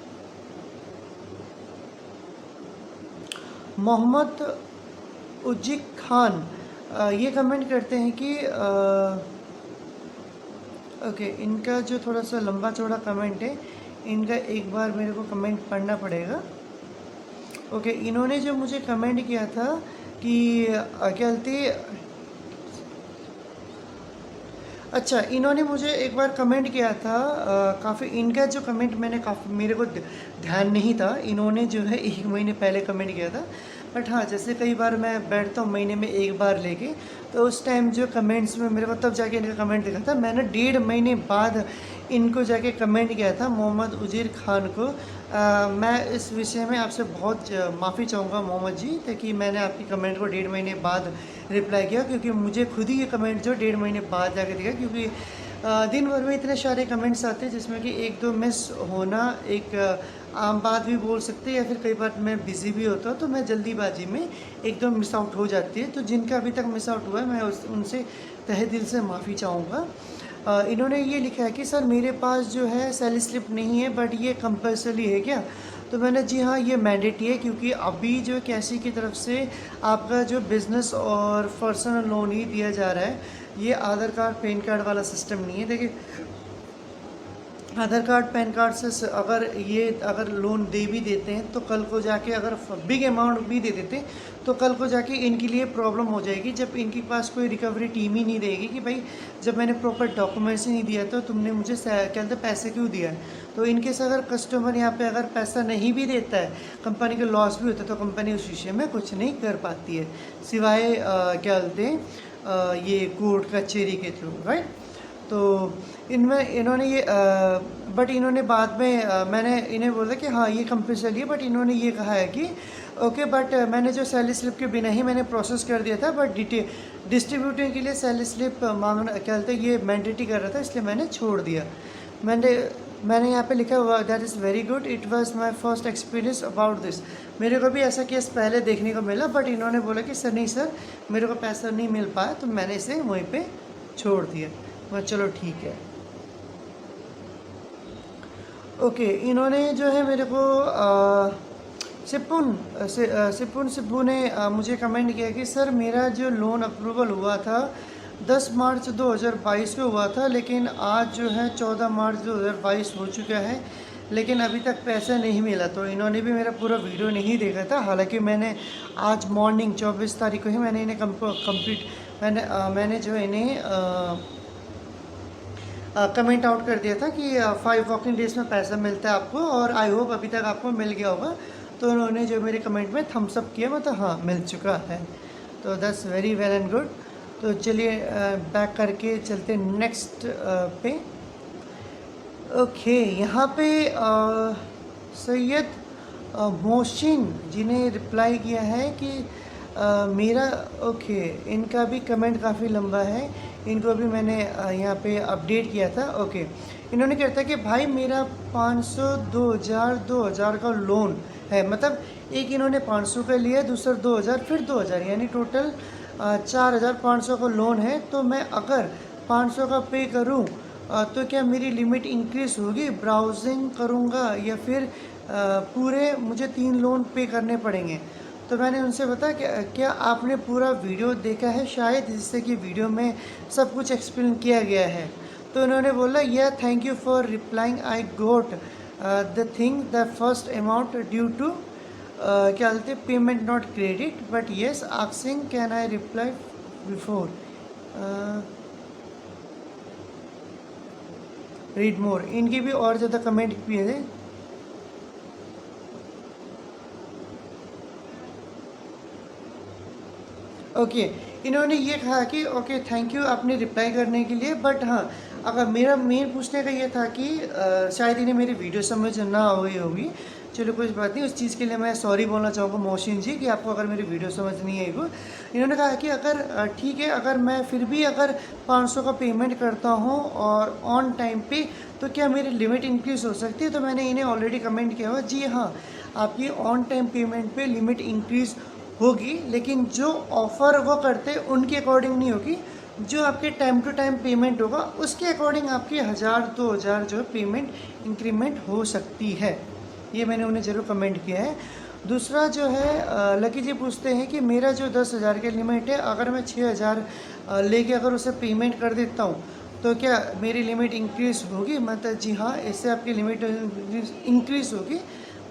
[SPEAKER 1] मोहम्मद उजिक खान ये कमेंट करते हैं कि ओके, इनका जो थोड़ा सा लंबा चौड़ा कमेंट है, इनका एक बार मेरे को कमेंट पढ़ना पड़ेगा। ओके, इन्होंने जो मुझे कमेंट किया था कि क्या बोलते, अच्छा इन्होंने मुझे एक बार कमेंट किया था, काफ़ी इनका जो कमेंट मैंने काफ़ी मेरे को ध्यान नहीं था, इन्होंने जो है 1 महीने पहले कमेंट किया था। बट हाँ, जैसे कई बार मैं बैठता हूँ महीने में 1 बार लेके, तो उस टाइम जो कमेंट्स में मेरे को तब जाके इनका कमेंट देखा था। मैंने 1.5 महीने बाद इनको जाके कमेंट किया था, मोहम्मद उजीर खान को। मैं इस विषय में आपसे बहुत माफ़ी चाहूँगा मोहम्मद जी, ताकि मैंने आपकी कमेंट को 1.5 महीने बाद रिप्लाई किया, क्योंकि मुझे खुद ही ये कमेंट जो 1.5 महीने बाद जाके दिखा, क्योंकि दिन भर में इतने सारे कमेंट्स आते हैं जिसमें कि 1-2 मिस होना एक आम बात भी बोल सकते हैं, या फिर कई बार मैं बिज़ी भी होता हूँ तो मैं जल्दीबाजी में 1-2 मिस आउट हो जाती है। तो जिनका अभी तक मिस आउट हुआ है, मैं उनसे तहे दिल से माफ़ी चाहूँगा। इन्होंने ये लिखा है कि सर मेरे पास जो है सैलरी स्लिप नहीं है, बट ये कंपल्सरी है क्या? तो मैंने जी हाँ, ये मैंडेटरी है, क्योंकि अभी जो कैसी की तरफ से आपका जो बिज़नेस और पर्सनल लोन ही दिया जा रहा है, ये आधार कार्ड पैन कार्ड वाला सिस्टम नहीं है। देखिए आधार कार्ड पैन कार्ड से अगर लोन दे भी देते हैं तो कल को जाके अगर बिग अमाउंट भी दे देते हैं तो कल को जाके इनके लिए प्रॉब्लम हो जाएगी, जब इनके पास कोई रिकवरी टीम ही नहीं रहेगी कि भाई जब मैंने प्रॉपर डॉक्यूमेंट्स ही नहीं दिया तो तुमने मुझे क्या कहते पैसे क्यों दिया है। तो इनकेस अगर कस्टमर यहाँ पे अगर पैसा नहीं भी देता है, कंपनी का लॉस भी होता है, तो कंपनी उस विषय में कुछ नहीं कर पाती है, सिवाय क्या बोलते हैं ये कोर्ट कचहरी के थ्रू, राइट। तो इन्होंने ये बट इन्होंने बाद में मैंने इन्हें बोला कि हाँ ये कंपल्सरी है, बट इन्होंने ये कहा है कि ओके, बट मैंने जो सैलरी स्लिप के बिना ही मैंने प्रोसेस कर दिया था, बट डिस्ट्रीब्यूटिंग के लिए सैलरी स्लिप मांगना क्या बोलते हैं, ये मैंडेटरी कर रहा था, इसलिए मैंने छोड़ दिया। मैंने यहाँ पे लिखा हुआ that is very good, it was my first experience about this. मेरे को भी ऐसा केस पहले देखने को मिला, बट इन्होंने बोला कि सर नहीं सर, मेरे को पैसा नहीं मिल पाया, तो मैंने इसे वहीं पे छोड़ दिया। मैं चलो ठीक है। ओके, इन्होंने जो है मेरे को सिप्पुन ने मुझे कमेंट किया कि सर मेरा जो लोन अप्रूवल हुआ था 10 मार्च 2022 को हुआ था, लेकिन आज जो है 14 मार्च 2022 हो चुका है, लेकिन अभी तक पैसा नहीं मिला। तो इन्होंने भी मेरा पूरा वीडियो नहीं देखा था, हालांकि मैंने आज मॉर्निंग 24 तारीख को ही मैंने इन्हें मैंने जो इन्हें कमेंट आउट कर दिया था कि 5 वर्किंग डेज़ में पैसा मिलता है आपको, और आई होप अभी तक आपको मिल गया होगा। तो उन्होंने जो मेरे कमेंट में थम्स अप किया, मतलब हाँ मिल चुका है, तो that's very well and good. तो चलिए बैक करके चलते नेक्स्ट पे। ओके, यहाँ पे सैयद मोहसिन जी ने रिप्लाई किया है कि मेरा ओके, इनका भी कमेंट काफ़ी लंबा है, इनको भी मैंने यहाँ पे अपडेट किया था। ओके, इन्होंने कहता है कि भाई मेरा 500 2000 का लोन है, मतलब एक इन्होंने 500 का लिया, दूसरा 2000, फिर 2000, यानी टोटल 4500 का लोन है। तो मैं अगर 500 का पे करूँ तो क्या मेरी लिमिट इंक्रीज़ होगी? ब्राउजिंग करूँगा या फिर पूरे मुझे 3 लोन पे करने पड़ेंगे? तो मैंने उनसे बताया क्या आपने पूरा वीडियो देखा है शायद, जिससे कि वीडियो में सब कुछ एक्सप्लेन किया गया है। तो उन्होंने बोला या thank you for replying, I got the thing the first amount due to क्या बोलते payment not credit, but yes asking can I reply before read more. इनकी भी और ज़्यादा कमेंट किए थे। ओके, इन्होंने ये कहा कि ओके थैंक यू आपने रिप्लाई करने के लिए, बट हाँ अगर मेरा मेन पूछने का ये था कि शायद इन्हें मेरी वीडियो समझ ना हुई होगी। चलो कोई बात नहीं, उस चीज़ के लिए मैं सॉरी बोलना चाहूँगा मोहसिन जी कि आपको अगर मेरी वीडियो समझ नहीं आई हो। इन्होंने कहा कि अगर ठीक है, अगर मैं फिर भी अगर 500 का पेमेंट करता हूँ और ऑन टाइम पे, तो क्या मेरी लिमिट इंक्रीज़ हो सकती है? तो मैंने इन्हें ऑलरेडी कमेंट किया हुआ, जी हाँ आपकी ऑन टाइम पेमेंट पे लिमिट इंक्रीज़ होगी, लेकिन जो ऑफ़र वो करते हैं उनके अकॉर्डिंग नहीं होगी, जो आपके टाइम टू टाइम पेमेंट होगा उसके अकॉर्डिंग आपकी 1000-2000 जो पेमेंट इंक्रीमेंट हो सकती है। ये मैंने उन्हें ज़रूर कमेंट किया है। दूसरा जो है लकी जी पूछते हैं कि मेरा जो 10,000 की लिमिट है, अगर मैं 6000 लेके अगर उसे पेमेंट कर देता हूँ तो क्या मेरी लिमिट इंक्रीज़ होगी? मतलब जी हाँ, इससे आपकी लिमिट इंक्रीज़ होगी,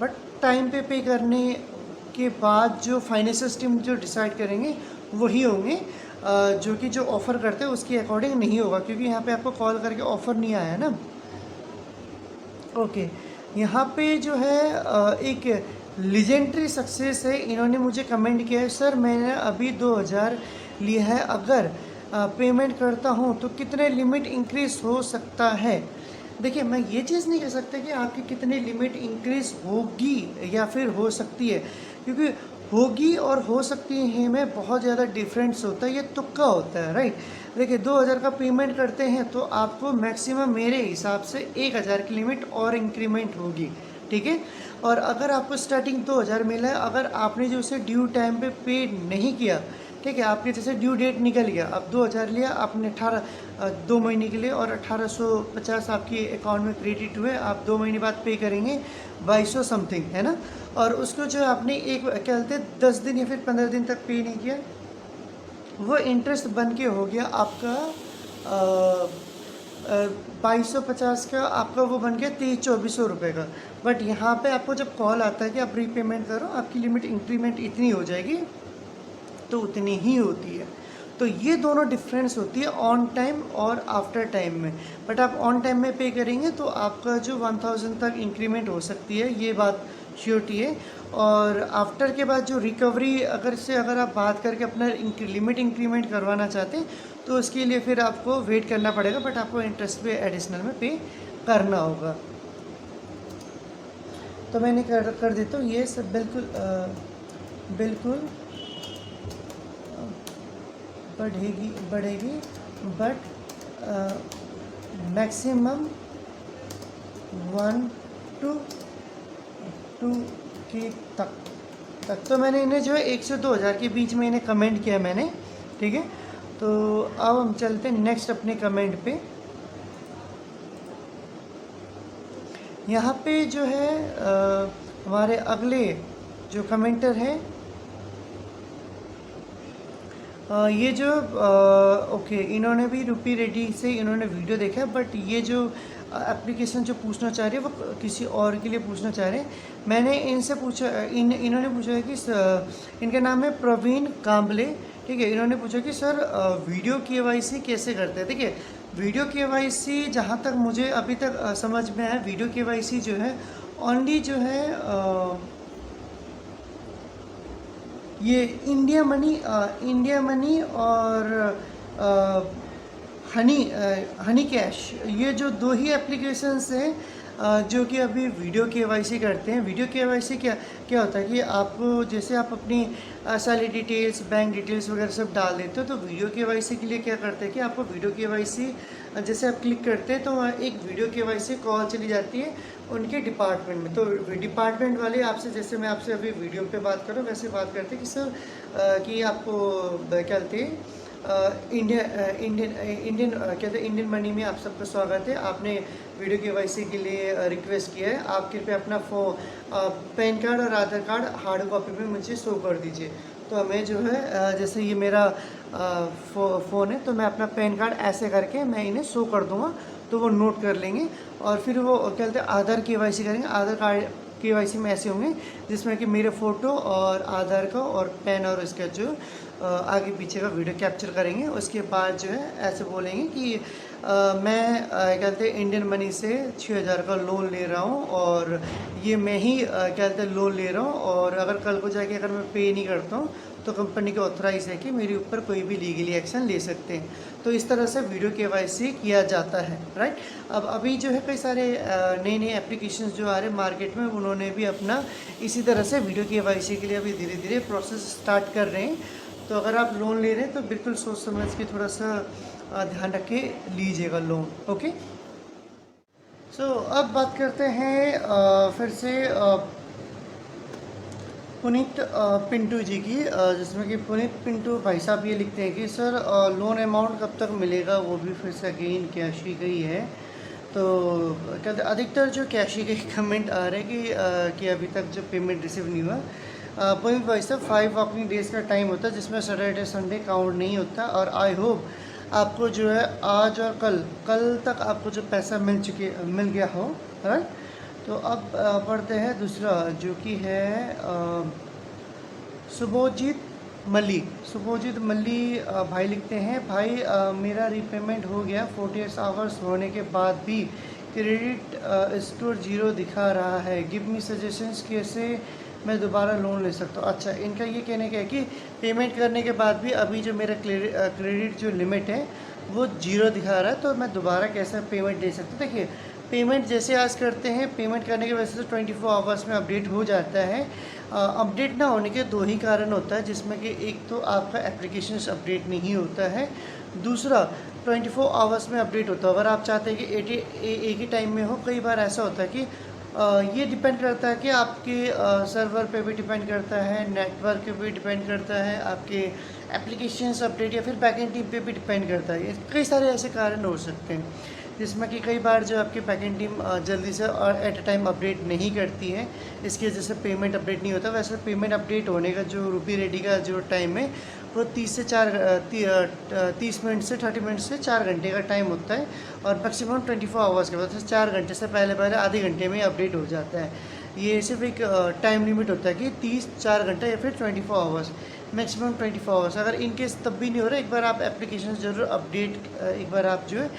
[SPEAKER 1] बट टाइम पे करने के बाद जो फाइनेंशियल टीम जो डिसाइड करेंगे वही होंगे, जो कि जो ऑफ़र करते हैं उसके अकॉर्डिंग नहीं होगा, क्योंकि यहाँ पे आपको कॉल करके ऑफ़र नहीं आया है ना। ओके, यहाँ पे जो है एक लीजेंडरी सक्सेस है, इन्होंने मुझे कमेंट किया है सर मैंने अभी 2000 लिया है, अगर पेमेंट करता हूँ तो कितने लिमिट इंक्रीज़ हो सकता है? देखिए मैं ये चीज़ नहीं कह सकता कि आपकी कितनी लिमिट इंक्रीज़ होगी या फिर हो सकती है, क्योंकि होगी और हो सकती है में बहुत ज़्यादा डिफरेंस होता है, ये तुक्का होता है, राइट। देखिए 2000 का पेमेंट करते हैं तो आपको मैक्सिमम मेरे हिसाब से 1000 की लिमिट और इंक्रीमेंट होगी, ठीक है। और अगर आपको स्टार्टिंग 2000 मिला है, अगर आपने जो उसे ड्यू टाइम पे पे नहीं किया, ठीक है, आपके जैसे ड्यू डेट निकल गया, अब 2000 लिया आपने 2 महीने के लिए और 1850 आपकी अकाउंट में क्रेडिट हुए, आप 2 महीने बाद पे करेंगे 2200 समथिंग, है ना। और उसको जो आपने एक क्या बोलते हैं 10 दिन या फिर 15 दिन तक पे नहीं किया, वो इंटरेस्ट बन के हो गया आपका 2250 का, आपका वो बन गया 2300-2400 रुपये का। बट यहाँ पे आपको जब कॉल आता है कि आप रीपेमेंट करो, आपकी लिमिट इंक्रीमेंट इतनी हो जाएगी, तो उतनी ही होती है। तो ये दोनों डिफरेंस होती है ऑन टाइम और आफ्टर टाइम में। बट आप ऑन टाइम में पे करेंगे तो आपका जो 1000 तक इंक्रीमेंट हो सकती है, ये बात श्योरिटी है। और आफ्टर के बाद जो रिकवरी अगर आप बात करके अपना लिमिट इंक्रीमेंट करवाना चाहते हैं तो उसके लिए फिर आपको वेट करना पड़ेगा, बट आपको इंटरेस्ट पे एडिशनल में पे करना होगा। तो मैंने कर देता हूँ ये सब बिल्कुल बढ़ेगी बट मैक्सिमम 1 to 2 के तक। तो मैंने इन्हें जो है 1 से 2,000 के बीच में इन्हें कमेंट किया मैंने, ठीक है। तो अब हम चलते हैं नेक्स्ट अपने कमेंट पे। यहाँ पे जो है हमारे अगले जो कमेंटर हैं, ये जो ओके, इन्होंने भी रूपी रेडी से इन्होंने वीडियो देखा है, बट ये जो एप्लीकेशन जो पूछना चाह रहे हैं वो किसी और के लिए पूछना चाह रहे हैं। मैंने इनसे पूछा, इन्होंने पूछा है कि इनका नाम है प्रवीण कांबले, ठीक है। इन्होंने पूछा कि सर वीडियो KYC कैसे करते हैं। देखिए, वीडियो KYC जहाँ तक मुझे अभी तक समझ में आया, वीडियो KYC जो है ओनली जो है ये इंडिया मनी और हनी कैश, ये जो 2 ही एप्लीकेशंस हैं जो कि अभी वीडियो KYC करते हैं। वीडियो KYC क्या होता है कि आप जैसे आप अपनी सारी डिटेल्स, बैंक डिटेल्स वगैरह सब डाल देते हो, तो वीडियो KYC के लिए क्या करते हैं कि आपको वीडियो KYC जैसे आप क्लिक करते हैं तो एक वीडियो KYC कॉल चली जाती है उनके डिपार्टमेंट में। तो डिपार्टमेंट वाले आपसे, जैसे मैं आपसे अभी वीडियो पे बात कर रहा हूँ वैसे बात करते हैं कि सर कि आपको क्या कहते हैं इंडियन मनी में आप सबका स्वागत है। आपने वीडियो KYC के लिए रिक्वेस्ट किया है, आप कृपया अपना पैन कार्ड और आधार कार्ड हार्ड कॉपी में मुझे शो कर दीजिए। तो हमें जो है जैसे ये मेरा फ़ोन है, तो मैं अपना पैन कार्ड ऐसे करके मैं इन्हें शो कर दूँगा, तो वो नोट कर लेंगे। और फिर वो क्या कहते हैं आधार KYC करेंगे। आधार कार्ड KYC में ऐसे होंगे जिसमें कि मेरे फ़ोटो और आधार का और पेन और इसका जो आगे पीछे का वीडियो कैप्चर करेंगे। उसके बाद जो है ऐसे बोलेंगे कि मैं कहते हैं इंडियन मनी से 6,000 का लोन ले रहा हूँ, और ये मैं ही कहते हैं लोन ले रहा हूँ, और अगर कल को जाके अगर मैं पे नहीं करता हूँ तो कंपनी का ऑथराइज है कि मेरे ऊपर कोई भी लीगली एक्शन ले सकते हैं। तो इस तरह से वीडियो KYC किया जाता है, राइट। अब अभी जो है कई सारे नए एप्लीकेशंस जो आ रहे हैं मार्केट में, उन्होंने भी अपना इसी तरह से वीडियो KYC के लिए अभी धीरे धीरे प्रोसेस स्टार्ट कर रहे हैं। तो अगर आप लोन ले रहे हैं तो बिल्कुल सोच समझ के थोड़ा सा ध्यान रख के लीजिएगा लोन, ओके। सो अब बात करते हैं फिर से पुनीत पिंटू जी की, जिसमें कि पुनीत पिंटू भाई साहब ये लिखते हैं कि सर लोन अमाउंट कब तक मिलेगा, वो भी फिर से अगेन कैशी गई है। तो कहते अधिकतर जो कैशी गई कमेंट आ रहे हैं कि अभी तक जो पेमेंट रिसीव नहीं हुआ। पुनीत भाई साहब 5 वर्किंग डेज़ का टाइम होता है, जिसमें सैटरडे संडे काउंट नहीं होता। और आई होप आपको जो है आज और कल तक आपको जो पैसा मिल गया हो, राइट। तो अब पढ़ते हैं दूसरा जो कि है शुभजीत मल्ली भाई लिखते हैं, भाई मेरा रीपेमेंट हो गया, 48 आवर्स होने के बाद भी क्रेडिट स्कोर 0 दिखा रहा है, गिव मी सजेशंस कैसे मैं दोबारा लोन ले सकता हूँ। अच्छा, इनका ये कहने का है कि पेमेंट करने के बाद भी अभी जो मेरा क्रेडिट जो लिमिट है वो 0 दिखा रहा है, तो मैं दोबारा कैसे पेमेंट दे सकता हूँ। देखिए, पेमेंट जैसे आज करते हैं, पेमेंट करने के वजह से 24 आवर्स में अपडेट हो जाता है। अपडेट ना होने के 2 ही कारण होता है, जिसमें कि एक तो आपका एप्लीकेशन अपडेट नहीं होता है, दूसरा 24 आवर्स में अपडेट होता है। अगर आप चाहते हैं कि एक ही टाइम में हो, कई बार ऐसा होता है कि ये डिपेंड करता है कि आपके सर्वर पे भी डिपेंड करता है, नेटवर्क पे भी डिपेंड करता है, आपके एप्लीकेशंस अपडेट या फिर बैकएंड टीम पे भी डिपेंड करता है। कई सारे ऐसे कारण हो सकते हैं जिसमें कि कई बार जो आपकी बैकएंड टीम जल्दी से और एट अ टाइम अपडेट नहीं करती है, इसकी वजह से पेमेंट अपडेट नहीं होता। वैसे पेमेंट अपडेट होने का जो रूपी रेडी का जो टाइम है वो 30 मिनट से 30 मिनट से 4 घंटे का टाइम होता है, और मैक्सिमम 24 आवर्स के बाद 4 घंटे से पहले आधे घंटे में अपडेट हो जाता है। ये सिर्फ एक टाइम लिमिट होता है कि 4 घंटा या फिर 24 आवर्स, मैक्सिमम 24 आवर्स। अगर इनकेस तब भी नहीं हो रहा, एक बार आप एप्लीकेशन ज़रूर अपडेट एक बार आप जो है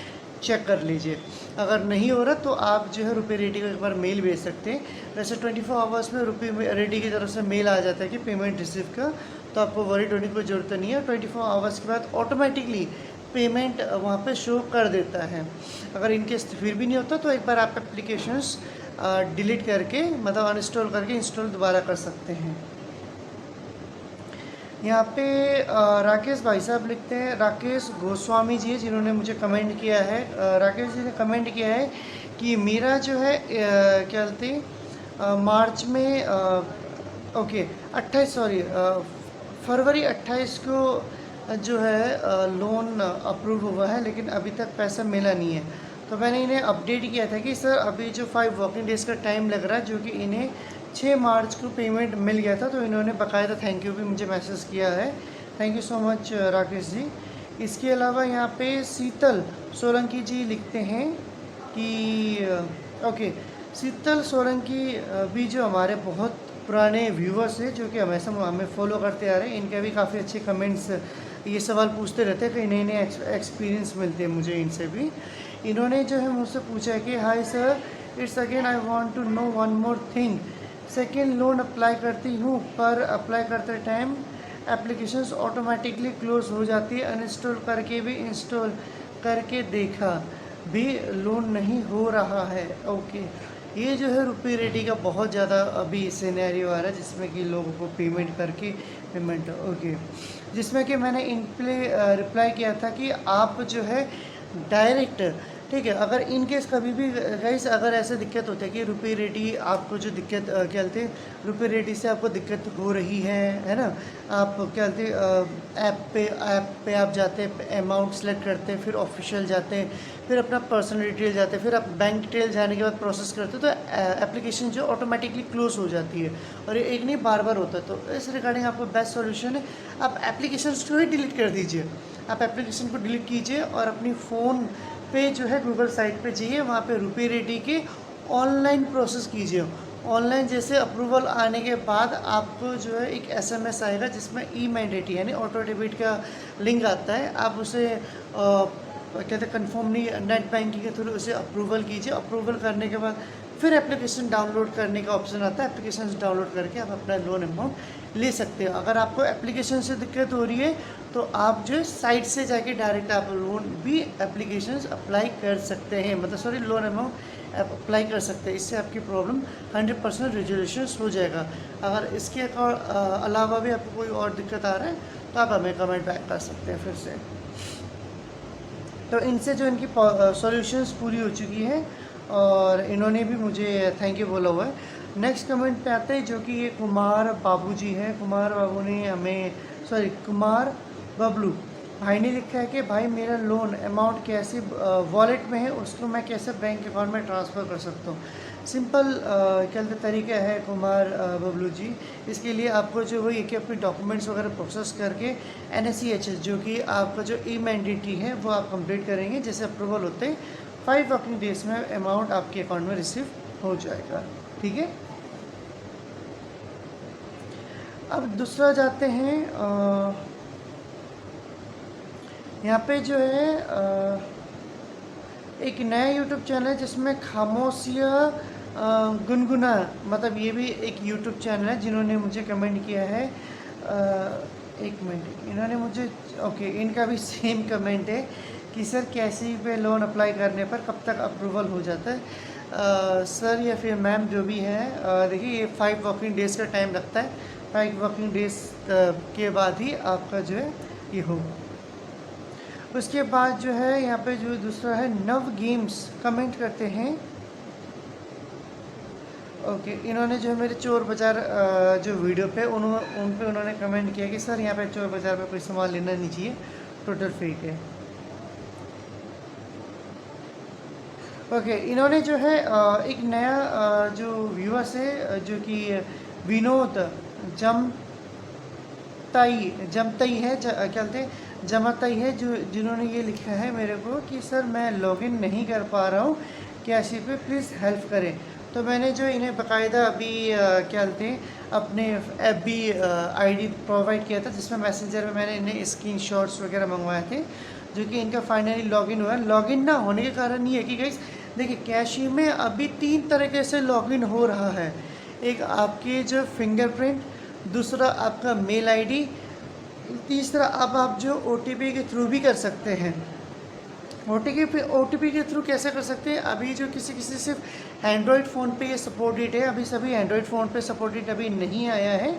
[SPEAKER 1] चेक कर लीजिए। अगर नहीं हो रहा तो आप जो है रुपए रेडी को एक बार मेल भेज सकते हैं। वैसे 24 आवर्स में रुपए रेडी की तरफ से मेल आ जाता है कि पेमेंट रिसीव का, तो आपको वरीड होने की कोई ज़रूरत नहीं है। 24 आवर्स के बाद ऑटोमेटिकली पेमेंट वहाँ पे शो कर देता है। अगर इनकेस फिर भी नहीं होता तो एक बार आप एप्लीकेशंस डिलीट करके, मतलब अनइंस्टॉल करके इंस्टॉल दोबारा कर सकते हैं। यहाँ पे राकेश भाई साहब लिखते हैं, राकेश गोस्वामी जी जिन्होंने मुझे कमेंट किया है। राकेश जी ने कमेंट किया है कि मेरा जो है क्या बोलते मार्च में ओके 28 सॉरी फरवरी 28 को जो है लोन अप्रूव हुआ है, लेकिन अभी तक पैसा मिला नहीं है। तो मैंने इन्हें अपडेट किया था कि सर अभी जो 5 वर्किंग डेज़ का टाइम लग रहा है, जो कि इन्हें 6 मार्च को पेमेंट मिल गया था। तो इन्होंने बाकायदा थैंक यू भी मुझे मैसेज किया है। Thank you so much Rakesh ji. इसके अलावा यहाँ पे शीतल सोलंकी जी लिखते हैं कि ओके शीतल सोलंकी भी जो हमारे बहुत पुराने व्यूवर्स हैं, जो कि हमेशा हमें फॉलो करते आ रहे हैं, इनके भी काफ़ी अच्छे कमेंट्स ये सवाल पूछते रहते हैं, कई नए नए एक्सपीरियंस मिलते हैं मुझे इनसे भी। इन्होंने जो है मुझसे पूछा है कि hi sir, it's again I want to know one more thing. Second loan apply करती हूँ, पर अप्लाई करते टाइम एप्लीकेशंस ऑटोमेटिकली क्लोज हो जाती है। अनइंस्टॉल करके भी इंस्टॉल करके देखा भी लोन नहीं हो रहा है। ओके, ये जो है रुपी रेडी का बहुत ज़्यादा अभी सिनेरियो आ रहा है, जिसमें कि लोगों को पेमेंट करके पेमेंट ओके, जिसमें कि मैंने इन पे रिप्लाई किया था कि आप जो है डायरेक्ट, ठीक है, अगर इन केस कभी भी गाइस अगर ऐसे दिक्कत होती है कि रुपी रेडी आपको जो दिक्कत क्या बोलते हैं, रुपी रेडी से आपको दिक्कत हो रही है ना, आप क्या बोलते हैं ऐप पे आप जाते हैं, अमाउंट सेलेक्ट करते हैं, फिर ऑफिशियल जाते हैं, फिर अपना पर्सनल डिटेल जाते हैं, फिर आप बैंक डिटेल जाने के बाद प्रोसेस करते हैं, तो एप्लीकेशन जो ऑटोमेटिकली क्लोज हो जाती है, और ये एक नहीं बार बार होता है। तो इस रिगार्डिंग आपको बेस्ट सॉल्यूशन है, आप एप्लीकेशन को ही डिलीट कर दीजिए। आप एप्लीकेशन को डिलीट कीजिए और अपनी फ़ोन पे जो है गूगल साइट पे जाइए, वहाँ पे रुपी रेडी के ऑनलाइन प्रोसेस कीजिए। ऑनलाइन जैसे अप्रूवल आने के बाद आपको जो है एक एसएमएस आएगा जिसमें ई मैंडेट यानी ऑटो डेबिट का लिंक आता है। आप उसे कहते हैं कन्फर्म नहीं, नेट बैंकिंग के थ्रू उसे अप्रूवल कीजिए। अप्रूवल करने के बाद फिर एप्लीकेशन डाउनलोड करने का ऑप्शन आता है। एप्लीकेशन डाउनलोड करके आप अपना लोन अमाउंट ले सकते हो। अगर आपको एप्लीकेशन से दिक्कत हो रही है तो आप जो है साइट से जाके डायरेक्ट आप लोन भी एप्लीकेशंस अप्लाई कर सकते हैं, मतलब सॉरी लोन अमाउंट अप्लाई कर सकते हैं। इससे आपकी प्रॉब्लम 100% रिजोल्यूशन हो जाएगा। अगर इसके अलावा भी आपको कोई और दिक्कत आ रहा है तो आप हमें कमेंट बैक कर सकते हैं फिर से। तो इनसे जो इनकी सॉल्यूशंस पूरी हो चुकी है और इन्होंने भी मुझे थैंक यू बोला हुआ है। नेक्स्ट कमेंट पे आते हैं जो कि ये कुमार बाबू जी हैं। कुमार बाबू ने हमें कुमार बबलू भाई ने लिखा है कि भाई मेरा लोन अमाउंट कैसे वॉलेट में है, उसको मैं कैसे बैंक अकाउंट में ट्रांसफ़र कर सकता हूँ। सिंपल क्या तरीका है कुमार बबलू जी, इसके लिए आपको जो वही कि अपने डॉक्यूमेंट्स वगैरह प्रोसेस करके NSCHS जो कि आपका जो ई मैंडेटरी है वो आप कंप्लीट करेंगे। जैसे अप्रूवल होते हैं 5 वर्किंग डेज में अमाउंट आपके अकाउंट में रिसीव हो जाएगा। ठीक है, अब दूसरा जाते हैं यहाँ पे जो है एक नया यूट्यूब चैनल है जिसमें खामोशिया गुनगुना, मतलब ये भी एक यूट्यूब चैनल है जिन्होंने मुझे कमेंट किया है। एक मिनट, इन्होंने मुझे ओके इनका भी सेम कमेंट है कि सर कैसी पे लोन अप्लाई करने पर कब तक अप्रूवल हो जाता है। सर या फिर मैम जो भी है, देखिए ये 5 वर्किंग डेज़ का टाइम लगता है। 5 वर्किंग डेज़ के बाद ही आपका जो है ये हो। उसके बाद जो है यहाँ पे जो दूसरा है नव गेम्स कमेंट करते हैं। ओके, इन्होंने जो है मेरे चोर बाज़ार जो वीडियो पे उन पे उन्होंने कमेंट किया कि सर यहाँ पे चोर बाज़ार में कोई सामान लेना नहीं चाहिए, टोटल फेक है। ओके, इन्होंने जो है एक नया जो व्यूअर्स है जो कि विनोद जमतई है क्या कहते हैं जमातई है, जो जिन्होंने ये लिखा है मेरे को कि सर मैं लॉगिन नहीं कर पा रहा हूँ, क्या इसी पे प्लीज़ हेल्प करें। तो मैंने जो इन्हें बाकायदा अभी क्या कहते हैं अपने FB ID प्रोवाइड किया था, जिसमें मैसेंजर में मैंने इन्हें स्क्रीनशॉट्स वगैरह मंगवाए थे, जो कि इनका फाइनली लॉगिन हुआ है। लॉगिन ना होने के कारण ये है कि गाइस देखिए कैशी में अभी 3 तरीके से लॉगिन हो रहा है। एक आपके जो फिंगरप्रिंट, दूसरा आपका मेल ID, तीसरा अब आप जो OTP के थ्रू भी कर सकते हैं। OTP के थ्रू कैसे कर सकते हैं, अभी जो किसी सिर्फ एंड्रॉयड फ़ोन पे ये सपोर्टेड है, अभी सभी एंड्रॉयड फ़ोन पे सपोर्टेड अभी नहीं आया है।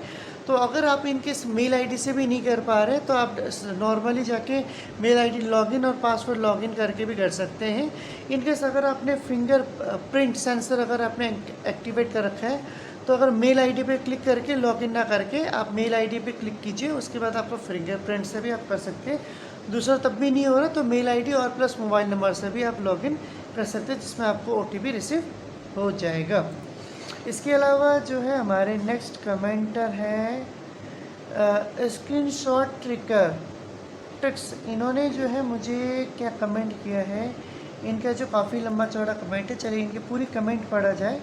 [SPEAKER 1] तो अगर आप इनके मेल आईडी से भी नहीं कर पा रहे तो आप नॉर्मली जाके मेल आईडी लॉगिन और पासवर्ड लॉगिन करके भी कर सकते हैं। इनकेस अगर आपने फिंगर प्रिंट सेंसर अगर आपने एक्टिवेट कर रखा है तो अगर मेल आईडी पे क्लिक करके लॉगिन ना करके आप मेल आईडी पे क्लिक कीजिए, उसके बाद आपको फिंगरप्रिंट से भी आप कर सकते हैं। दूसरा तब भी नहीं हो रहा तो मेल आईडी और प्लस मोबाइल नंबर से भी आप लॉगिन कर सकते हैं, जिसमें आपको OTP रिसीव हो जाएगा। इसके अलावा जो है हमारे नेक्स्ट कमेंटर है स्क्रीनशॉट ट्रिक्स। इन्होंने जो है मुझे क्या कमेंट किया है, इनका जो काफ़ी लंबा चौड़ा कमेंट है, चलिए इनकी पूरी कमेंट पढ़ा जाए।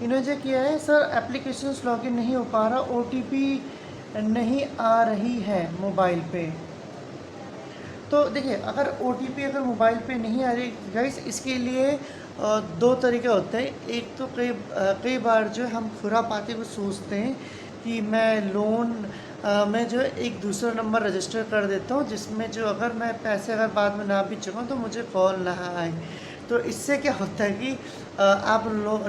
[SPEAKER 1] इन्होंने जो किया है, सर एप्लीकेशंस लॉगिन नहीं हो पा रहा, OTP नहीं आ रही है मोबाइल पे। तो देखिए अगर OTP अगर मोबाइल पे नहीं आ रही गाइस, इसके लिए दो तरीके होते हैं। एक तो कई बार जो हम खुरापाती को सोचते हैं कि मैं लोन में जो है एक दूसरा नंबर रजिस्टर कर देता हूँ, जिसमें जो अगर मैं पैसे अगर बाद में ना भी चुकाऊँ तो मुझे कॉल ना आए। तो इससे क्या होता है कि आप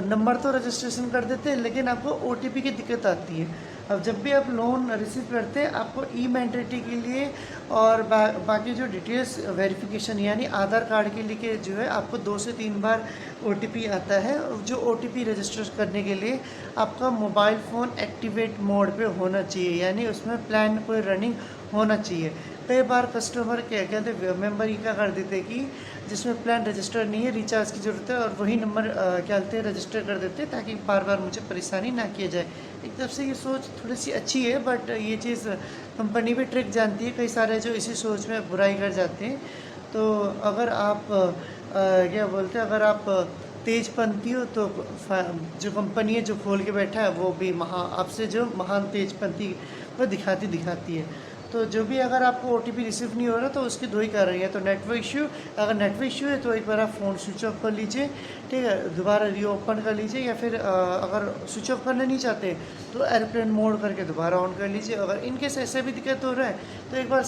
[SPEAKER 1] नंबर तो रजिस्ट्रेशन कर देते हैं लेकिन आपको OTP की दिक्कत आती है। अब जब भी आप लोन रिसीव करते हैं आपको ई-मेंटलिटी के लिए और बाकी जो डिटेल्स वेरिफिकेशन यानी आधार कार्ड के लिए जो है आपको 2 से 3 बार OTP आता है। जो OTP रजिस्टर करने के लिए आपका मोबाइल फ़ोन एक्टिवेट मोड पे होना चाहिए, यानी उसमें प्लान कोई रनिंग होना चाहिए। कई बार कस्टमर क्या कहते मेंबर क्या कर देते कि जिसमें प्लान रजिस्टर नहीं है, रिचार्ज की ज़रूरत है और वही नंबर क्या कहते हैं रजिस्टर कर देते हैं ताकि बार बार मुझे परेशानी ना किया जाए। एक तरफ से ये सोच थोड़ी सी अच्छी है, बट ये चीज़ कंपनी भी ट्रिक जानती है, कई सारे जो इसी सोच में बुराई कर जाते हैं। तो अगर आप क्या बोलते हैं, अगर आप तेजपंथी हो तो जो कंपनी है जो खोल के बैठा है वो भी आपसे जो महान तेजपंथी वो दिखाती है। तो जो भी अगर आपको OTP रिसीव नहीं हो रहा तो उसके दो ही कारण है, तो नेटवर्क इशू। अगर नेटवर्क इशू है तो एक बार आप फ़ोन स्विच ऑफ कर लीजिए, ठीक है, दोबारा रीओपन कर लीजिए, या फिर अगर स्विच ऑफ करना नहीं चाहते तो एयरप्लेन मोड करके दोबारा ऑन कर लीजिए। अगर इनकेस ऐसे भी दिक्कत हो रहा है तो एक बार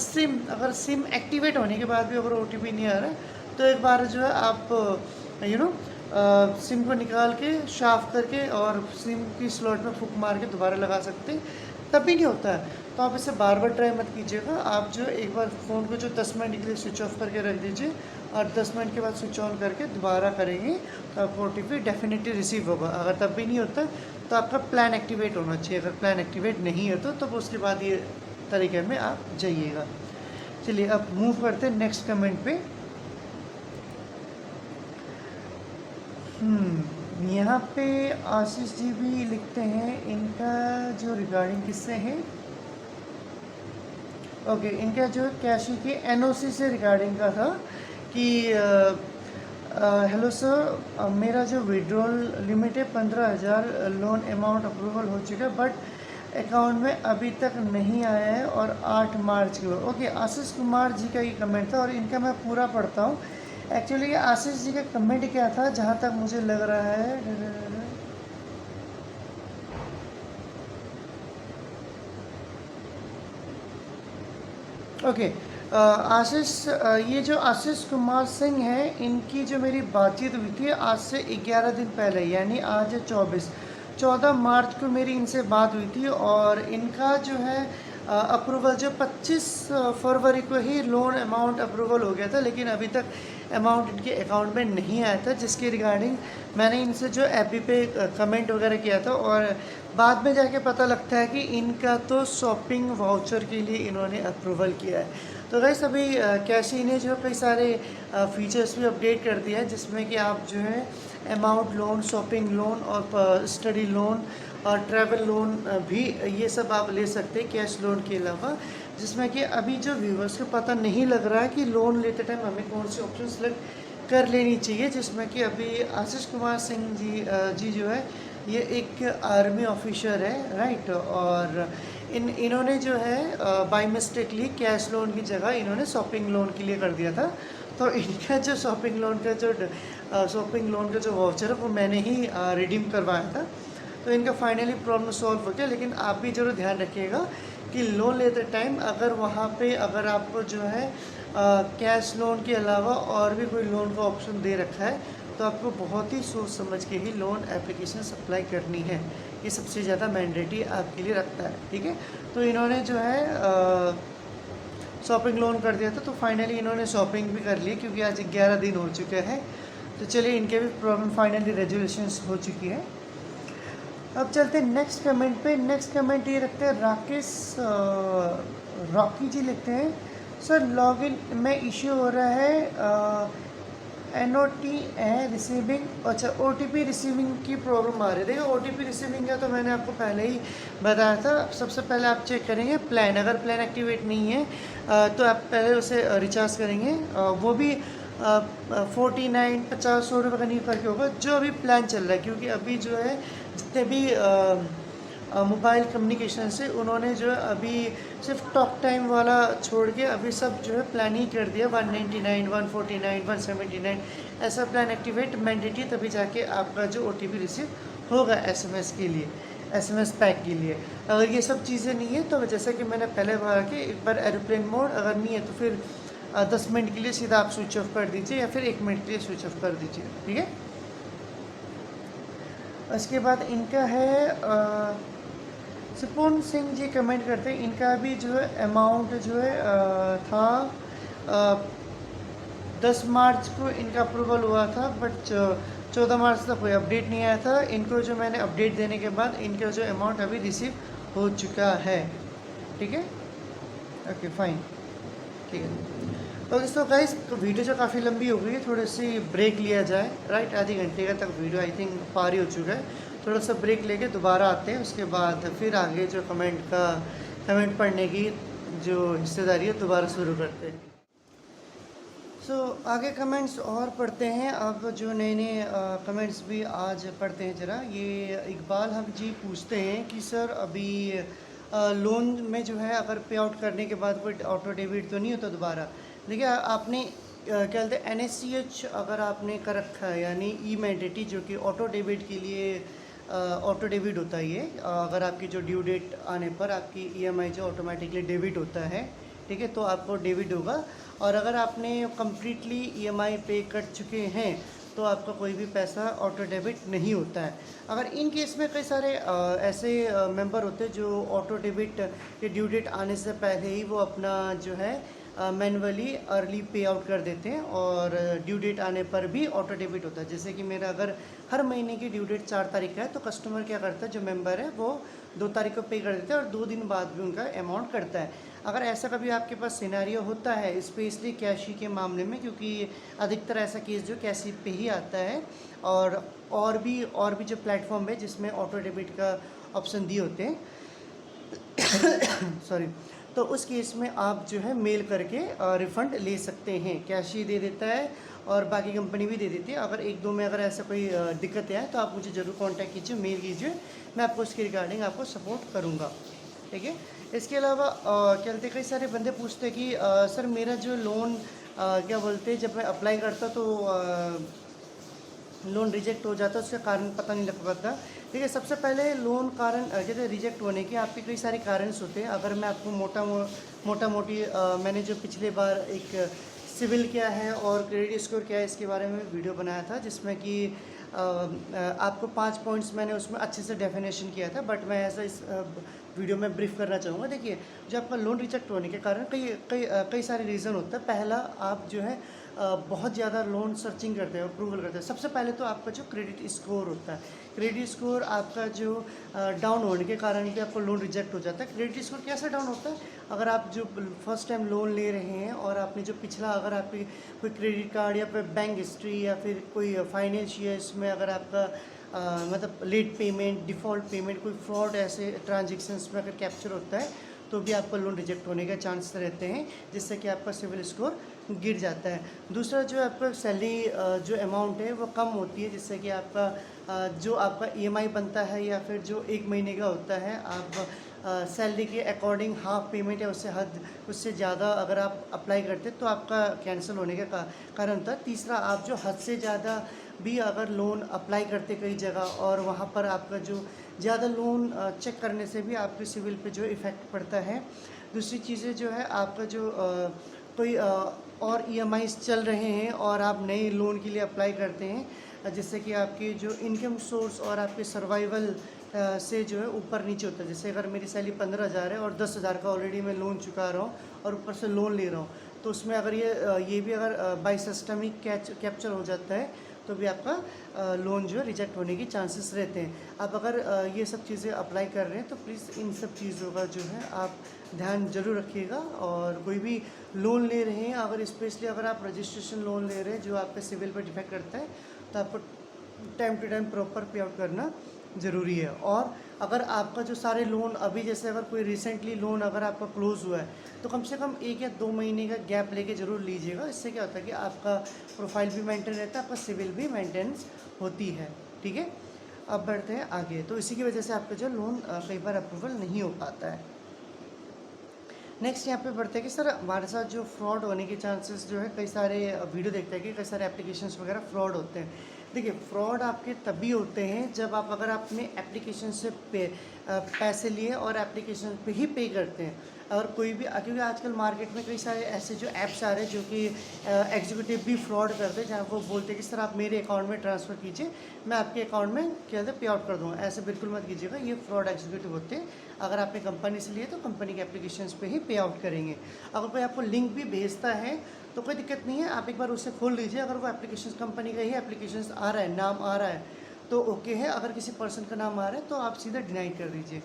[SPEAKER 1] सिम एक्टिवेट होने के बाद भी अगर OTP नहीं आ रहा है तो एक बार जो है आप सिम को निकाल के साफ करके और सिम की स्लॉट में फूंक मार के दोबारा लगा सकते हैं, तब भी नहीं होता है तो आप इसे बार बार ट्राई मत कीजिएगा। आप जो एक बार फ़ोन को जो 10 मिनट के लिए स्विच ऑफ करके रख दीजिए और 10 मिनट के बाद स्विच ऑन करके दोबारा करेंगे तो आपको OTP डेफिनेटली रिसीव होगा। अगर तब भी नहीं होता तो आपका प्लान एक्टिवेट होना चाहिए। अगर प्लान एक्टिवेट नहीं है तो तब उसके बाद ये तरीके में आप जाइएगा। चलिए अब मूव करते हैं नेक्स्ट कमेंट पे। यहाँ पे आशीष जी भी लिखते हैं, इनका जो रिगार्डिंग किससे है, ओके, इनका जो कैशी के NOC से रिगार्डिंग का था कि हेलो सर, मेरा जो विड्रॉल लिमिट है 15,000 लोन अमाउंट अप्रूवल हो चुका है बट अकाउंट में अभी तक नहीं आया है और 8 मार्च को। ओके, आशीष कुमार जी का ये कमेंट था और इनका मैं पूरा पढ़ता हूँ। एक्चुअली आशीष जी का कमेंट क्या था, जहाँ तक मुझे लग रहा है, ओके, आशीष, ये जो आशीष कुमार सिंह हैं, इनकी जो मेरी बातचीत हुई थी आज से 11 दिन पहले, यानी आज है 14 मार्च को मेरी इनसे बात हुई थी और इनका जो है अप्रूवल जो 25 फरवरी को ही लोन अमाउंट अप्रूवल हो गया था, लेकिन अभी तक अमाउंट इनके अकाउंट में नहीं आया था, जिसके रिगार्डिंग मैंने इनसे जो FB पे कमेंट वगैरह किया था और बाद में जाके पता लगता है कि इनका तो शॉपिंग वाउचर के लिए इन्होंने अप्रूवल किया है। तो गाइस अभी कैशी ने जो कई सारे फीचर्स भी अपडेट कर दिया है, जिसमें कि आप जो है अमाउंट लोन, शॉपिंग लोन और स्टडी लोन और ट्रैवल लोन भी ये सब आप ले सकते हैं कैश लोन के अलावा, जिसमें कि अभी जो व्यूवर्स को पता नहीं लग रहा है कि लोन लेते टाइम हमें कौन सी ऑप्शन सेलेक्ट कर लेनी चाहिए, जिसमें कि अभी आशीष कुमार सिंह जी जो है ये एक आर्मी ऑफिसर है, राइट, और इन्होंने जो है बाय मिस्टेकली कैश लोन की जगह इन्होंने शॉपिंग लोन के लिए कर दिया था। तो इनका जो शॉपिंग लोन का जो वाउचर है वो मैंने ही रिडीम करवाया था, तो इनका फाइनली प्रॉब्लम सॉल्व हो गया। लेकिन आप भी ज़रूर ध्यान रखिएगा कि लोन लेते टाइम अगर वहाँ पे अगर आपको जो है कैश लोन के अलावा और भी कोई लोन का ऑप्शन दे रखा है, तो आपको बहुत ही सोच समझ के ही लोन एप्लीकेशन अप्लाई करनी है। ये सबसे ज़्यादा मैंडेटरी आपके लिए रखता है, ठीक है। तो इन्होंने जो है शॉपिंग लोन कर दिया था, तो फाइनली इन्होंने शॉपिंग भी कर ली क्योंकि आज 11 दिन हो चुके हैं। तो चलिए इनके भी प्रॉब्लम फाइनली रेजोल्यूशंस हो चुकी है। अब चलते हैं नेक्स्ट कमेंट पे। नेक्स्ट कमेंट ये रखते हैं राकेश रॉकी जी, लिखते हैं सर लॉगिन में इश्यू हो रहा है, NOT है रिसीविंग, अच्छा OTP रिसीविंग की प्रॉब्लम आ रही है। देखो OTP रिसीविंग है तो मैंने आपको पहले ही बताया था। सबसे पहले आप चेक करेंगे प्लान, अगर प्लान एक्टिवेट नहीं है तो आप पहले उसे रिचार्ज करेंगे, वो भी 49 50 100 रुपये का नहीं करके होगा जो अभी प्लान चल रहा है, क्योंकि अभी जो है जितने भी मोबाइल कम्युनिकेशन से उन्होंने जो है अभी सिर्फ टॉक टाइम वाला छोड़ के अभी सब जो है प्लान ही कर दिया। 199 149 179 ऐसा प्लान एक्टिवेट मैंडेटरी, तभी जाके आपका जो OTP रिसीव होगा SMS के लिए, SMS पैक के लिए। अगर ये सब चीज़ें नहीं है तो जैसा कि मैंने पहले कहा कि एक बार एरोप्लेन मोड अगर नहीं है तो फिर 10 मिनट के लिए सीधा आप स्विच ऑफ कर दीजिए या फिर 1 मिनट के लिए स्विच ऑफ कर दीजिए, ठीक है। उसके बाद इनका है सुपून सिंह जी कमेंट करते हैं, इनका भी जो है अमाउंट जो है था 10 मार्च को इनका अप्रूवल हुआ था, बट 14 मार्च तक कोई अपडेट नहीं आया था। इनको जो मैंने अपडेट देने के बाद इनका जो अमाउंट अभी रिसीव हो चुका है, ठीक है। ओके फाइन, ठीक है। तो दोस्तों गाइस वीडियो जो काफ़ी लंबी हो गई है, थोड़ी सी ब्रेक लिया जाए, राइट। आधे घंटे का तक वीडियो आई थिंक पार ही हो चुका है। थोड़ा सा ब्रेक लेके दोबारा आते हैं, उसके बाद फिर आगे जो कमेंट पढ़ने की जो हिस्सेदारी है दोबारा शुरू करते हैं। आगे कमेंट्स और पढ़ते हैं। अब जो नए नए कमेंट्स भी आज पढ़ते हैं ज़रा। ये इकबाल हक जी पूछते हैं कि सर अभी लोन में जो है अगर पे आउट करने के बाद कोई ऑटो डेबिट तो नहीं होता दोबारा। देखिए आपने क्या कहते हैं NSCH अगर आपने कर रखा है, यानी ई-मैंडेटरी जो कि ऑटो डेबिट के लिए ऑटो डेबिट होता है। ये अगर आपकी जो ड्यू डेट आने पर आपकी EMI जो ऑटोमेटिकली डेबिट होता है, ठीक है, तो आपको डेबिट होगा। और अगर आपने कम्प्लीटली EMI पे कर चुके हैं तो आपका कोई भी पैसा ऑटो डेबिट नहीं होता है। अगर इन केस में कई सारे ऐसे मेंबर होते हैं जो ऑटो डेबिट के ड्यू डेट आने से पहले ही वो अपना जो है मैनुअली अर्ली पे आउट कर देते हैं और ड्यू डेट आने पर भी ऑटो डेबिट होता है। जैसे कि मेरा अगर हर महीने की ड्यू डेट 4 तारीख का है तो कस्टमर क्या करता है, जो मेंबर है वो 2 तारीख को पे कर देते हैं और 2 दिन बाद भी उनका अमाउंट करता है। अगर ऐसा कभी आपके पास सिनेरियो होता है, स्पेशली कैशी के मामले में, क्योंकि अधिकतर ऐसा केस जो कैशी पे ही आता है, और भी जो प्लेटफॉर्म है जिसमें ऑटो डेबिट का ऑप्शन दिए होते हैं सॉरी, तो उस केस में आप जो है मेल करके रिफ़ंड ले सकते हैं। कैश ही दे देता है और बाकी कंपनी भी दे देती है। अगर 1-2 में अगर ऐसा कोई दिक्कत है तो आप मुझे ज़रूर कांटेक्ट कीजिए, मेल कीजिए, मैं आपको उसके रिगार्डिंग आपको सपोर्ट करूँगा, ठीक है। इसके अलावा क्या बोलते, कई सारे बंदे पूछते हैं कि सर मेरा जो लोन क्या बोलते हैं, जब मैं अप्लाई करता तो लोन रिजेक्ट हो जाता है, उसका कारण पता नहीं लग पाता। ठीक है, सबसे पहले लोन कारण कहते हैं रिजेक्ट होने के आपके कई सारे कारण होते हैं। अगर मैं आपको मोटा मोटी मैंने जो पिछले बार एक सिविल क्या है और क्रेडिट स्कोर क्या है इसके बारे में वीडियो बनाया था, जिसमें कि आपको 5 पॉइंट्स मैंने उसमें अच्छे से डेफिनेशन किया था, बट मैं ऐसा इस वीडियो में ब्रीफ करना चाहूँगा। देखिए, जो आपका लोन रिजेक्ट होने के कारण कई सारे रीज़न होता है। पहला, आप जो है बहुत ज़्यादा लोन सर्चिंग करते हैं, अप्रूवल करते हैं। सबसे पहले तो आपका जो क्रेडिट स्कोर होता है, क्रेडिट स्कोर आपका जो डाउन होने के कारण भी आपको लोन रिजेक्ट हो जाता है। क्रेडिट स्कोर कैसे डाउन होता है? अगर आप जो फर्स्ट टाइम लोन ले रहे हैं और आपने जो पिछला, अगर आपकी कोई क्रेडिट कार्ड या फिर बैंक हिस्ट्री या फिर कोई फाइनेंशियल इसमें अगर आपका मतलब लेट पेमेंट, डिफ़ॉल्ट पेमेंट, कोई फ्रॉड ऐसे ट्रांजेक्शन्स में अगर कैप्चर होता है तो भी आपका लोन रिजेक्ट होने का चांस रहते हैं, जिससे कि आपका सिविल स्कोर गिर जाता है। दूसरा, जो आपका सैलरी जो अमाउंट है वो कम होती है, जिससे कि आपका जो आपका EMI बनता है या फिर जो 1 महीने का होता है, आप सैलरी के अकॉर्डिंग हाफ पेमेंट या उससे ज़्यादा अगर आप अप्लाई करते हैं तो आपका कैंसिल होने का कारण होता है। तीसरा, आप जो हद से ज़्यादा भी अगर लोन अप्लाई करते कई जगह और वहाँ पर आपका जो ज़्यादा लोन चेक करने से भी आपके सिविल पे जो इफ़ेक्ट पड़ता है। दूसरी चीज़ें जो है आपका जो कोई और EMIs चल रहे हैं और आप नए लोन के लिए अप्लाई करते हैं, जिससे कि आपकी जो इनकम सोर्स और आपके सर्वाइवल से जो है ऊपर नीचे होता है। जैसे अगर मेरी सैलरी 15,000 है और 10,000 का ऑलरेडी मैं लोन चुका रहा हूँ और ऊपर से लोन ले रहा हूँ, तो उसमें अगर ये भी अगर बाई सिस्टम ही कैप्चर हो जाता है तो भी आपका लोन जो है रिजेक्ट होने की चांसेस रहते हैं। आप अगर ये सब चीज़ें अप्लाई कर रहे हैं तो प्लीज़ इन सब चीज़ों का जो है आप ध्यान जरूर रखिएगा। और कोई भी लोन ले रहे हैं, अगर स्पेशली अगर आप रजिस्ट्रेशन लोन ले रहे हैं जो आपके सिविल पर डिपेंड करता है, तो आपको टाइम टू टाइम प्रॉपर पे आउट करना ज़रूरी है। और अगर आपका जो सारे लोन अभी, जैसे अगर कोई रिसेंटली लोन अगर आपका क्लोज़ हुआ है तो कम से कम 1 या 2 महीने का गैप लेके ज़रूर लीजिएगा। इससे क्या होता है कि आपका प्रोफाइल भी मेंटेन रहता है, आपका सिविल भी मेंटेनेंस होती है। ठीक है, अब बढ़ते हैं आगे। तो इसी की वजह से आपका जो लोन कई बार अप्रूवल नहीं हो पाता है। नेक्स्ट यहाँ पे बढ़ते हैं कि सर हमारे साथ जो फ्रॉड होने के चांसेस जो है, कई सारे वीडियो देखते हैं कि कई सारे एप्लीकेशंस वगैरह फ्रॉड होते हैं। देखिए, फ्रॉड आपके तभी होते हैं जब आप अगर अपने एप्लीकेशन से पैसे लिए और एप्लीकेशन पे ही पे करते हैं। और कोई भी, क्योंकि आजकल मार्केट में कई सारे ऐसे जो ऐप्स आ रहे हैं जो कि एग्जीक्यूटिव भी फ्रॉड करते हैं, जहाँ वो बोलते हैं कि सर आप मेरे अकाउंट में ट्रांसफ़र कीजिए, मैं आपके अकाउंट में क्या कहते हैं पे आउट कर दूँगा। ऐसे बिल्कुल मत कीजिएगा, ये फ्रॉड एग्जीक्यूटिव होते हैं। अगर आपने कंपनी से लिए तो कंपनी के एप्लीकेशंस पे ही पे आउट करेंगे। अगर कोई आपको लिंक भी भेजता है तो कोई दिक्कत नहीं है, आप एक बार उसे खोल लीजिए। अगर वो एप्लीकेशन कंपनी का ही एप्लीकेशन आ रहा है, नाम आ रहा है तो ओके है। अगर किसी पर्सन का नाम आ रहा है तो आप सीधा डिनाई कर दीजिए।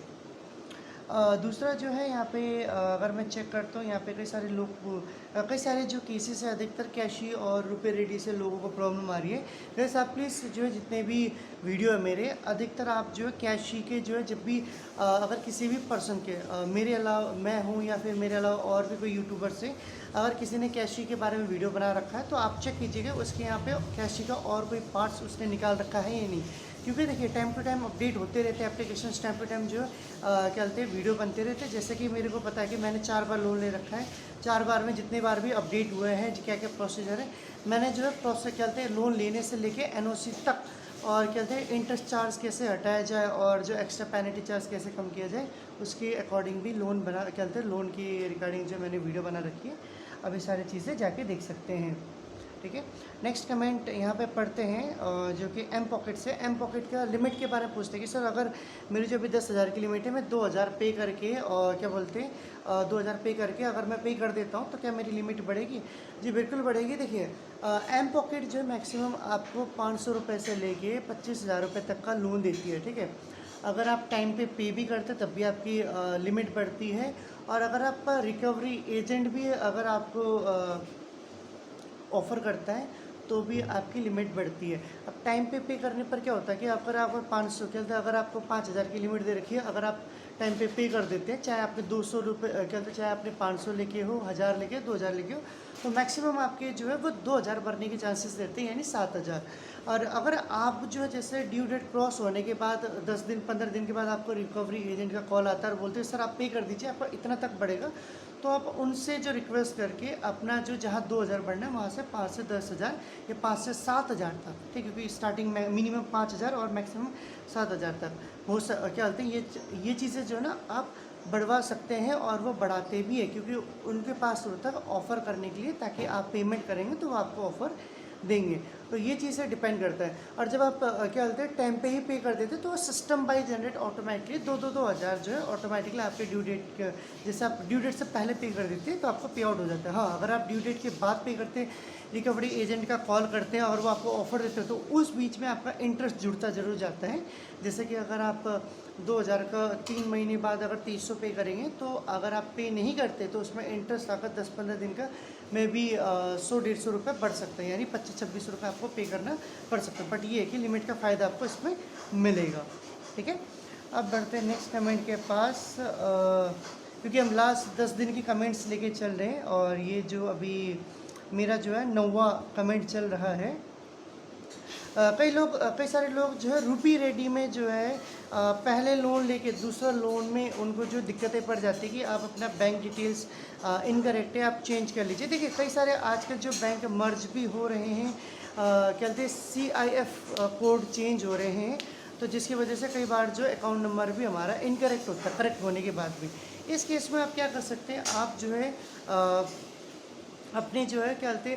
[SPEAKER 1] दूसरा जो है यहाँ पे अगर मैं चेक करता हूँ, यहाँ पे कई सारे लोग कई सारे जो केसेस है, अधिकतर कैशी और रुपए रेडी से लोगों को प्रॉब्लम आ रही है। वैसे आप प्लीज़ जो है जितने भी वीडियो है मेरे, अधिकतर आप जो है कैशी के जो है जब भी अगर किसी भी पर्सन के मेरे अलावा मैं हूँ या फिर मेरे अलावा और भी कोई यूट्यूबर से अगर किसी ने कैशी के बारे में वीडियो बना रखा है तो आप चेक कीजिएगा उसके यहाँ पे कैशी का और कोई पार्ट्स उसने निकाल रखा है या नहीं। क्योंकि देखिए टाइम टू टाइम अपडेट होते रहते हैं एप्लीकेशन, टाइम टू टाइम जो क्या कहते हैं वीडियो बनते रहते हैं। जैसे कि मेरे को पता है कि मैंने 4 बार लोन ले रखा है, 4 बार में जितने बार भी अपडेट हुए हैं क्या क्या प्रोसीजर है, मैंने जो है प्रोसेस क्या कहते हैं लोन लेने से लेके NOC तक, और क्या कहते हैं इंटरेस्ट चार्ज कैसे हटाया जाए और जो एक्स्ट्रा पेनल्टी चार्ज कैसे कम किया जाए, उसके अकॉर्डिंग भी लोन बना क्या कहते हैं लोन की रिगार्डिंग जो मैंने वीडियो बना रखी है। अब ये सारी चीज़ें जाके देख सकते हैं। ठीक है, नेक्स्ट कमेंट यहाँ पे पढ़ते हैं जो कि एम पॉकेट से। एम पॉकेट का लिमिट के बारे में पूछते हैं कि सर अगर मेरी जो अभी 10,000 की लिमिट है, मैं 2,000 पे करके और क्या बोलते हैं 2,000 पे करके अगर मैं पे कर देता हूँ तो क्या मेरी लिमिट बढ़ेगी? जी बिल्कुल बढ़ेगी। देखिए एम पॉकेट जो है मैक्सिमम आपको 500 रुपये से लेके 25,000 रुपये तक का लोन देती है। ठीक है, अगर आप टाइम पे भी करते तब भी आपकी लिमिट बढ़ती है। और अगर आप रिकवरी एजेंट भी अगर आपको ऑफ़र करता है तो भी आपकी लिमिट बढ़ती है। अब टाइम पे करने पर क्या होता है कि अगर आप 500 क्या होता है, अगर आपको 5,000 की लिमिट दे रखी है, अगर आप टाइम पे कर देते हैं, चाहे आपने 200 रुपये क्या होता है, चाहे आपने 500 लेके हो, 1,000 लेके, 2,000 लेके हो, तो मैक्सिमम आपके जो है वो 2,000 भरने के चांसेस रहते हैं, यानी 7,000। और अगर आप जो है जैसे ड्यू डेट क्रॉस होने के बाद 10 दिन 15 दिन के बाद आपको रिकवरी एजेंट का कॉल आता है और बोलते हैं सर आप पे कर दीजिए, आपका इतना तक बढ़ेगा, तो आप उनसे जो रिक्वेस्ट करके अपना जो जहाँ 2,000 बढ़ना है वहाँ से 5 से 10,000 या 5 से 7,000 तक, ठीक है, क्योंकि स्टार्टिंग में मिनिमम 5,000 और मैक्सिमम 7,000 तक क्या बोलते हैं ये चीज़ें जो है ना आप बढ़वा सकते हैं और वो बढ़ाते भी है, क्योंकि उनके पास होता है ऑफ़र करने के लिए, ताकि आप पेमेंट करेंगे तो वो आपको ऑफ़र देंगे। तो ये चीज़ें डिपेंड करता है। और जब आप क्या बोलते हैं टाइम पे ही पे कर देते हैं तो सिस्टम बाई जनरेट ऑटोमेटिकली 2,000 जो है ऑटोमेटिकली आपके ड्यू डेट जैसे आप ड्यू डेट से पहले पे कर देते हैं तो आपको पे आउट हो जाता है। हाँ, अगर आप ड्यू डेट के बाद पे करते हैं, रिकवरी एजेंट का कॉल करते हैं और वो आपको ऑफ़र देते हैं, तो उस बीच में आपका इंटरेस्ट जुड़ता ज़रूर जाता है। जैसे कि अगर आप 2,000 का 3 महीने बाद अगर 300 पे करेंगे, तो अगर आप पे नहीं करते तो उसमें इंटरेस्ट आकर 10-15 दिन का में भी 100-150 रुपये बढ़ सकते हैं, यानी 25-26 रुपये आपको पे करना पड़ सकता है। बट ये है कि लिमिट का फ़ायदा आपको इसमें मिलेगा। ठीक है, अब बढ़ते हैं नेक्स्ट कमेंट के पास, क्योंकि हम लास्ट 10 दिन की कमेंट्स लेके चल रहे हैं और ये जो अभी मेरा जो है 9वां कमेंट चल रहा है। कई सारे लोग जो है रूपी रेडी में जो है पहले लोन लेके दूसरा लोन में उनको जो दिक्कतें पड़ जाती है कि आप अपना बैंक डिटेल्स इनकरेक्ट है, आप चेंज कर लीजिए। देखिए कई सारे आजकल जो बैंक मर्ज भी हो रहे हैं, क्या कहते हैं CIF कोड चेंज हो रहे हैं, तो जिसकी वजह से कई बार जो अकाउंट नंबर भी हमारा इनकरेक्ट होता है करेक्ट होने के बाद भी। इस केस में आप क्या कर सकते हैं, आप जो है अपने जो है क्या बोलते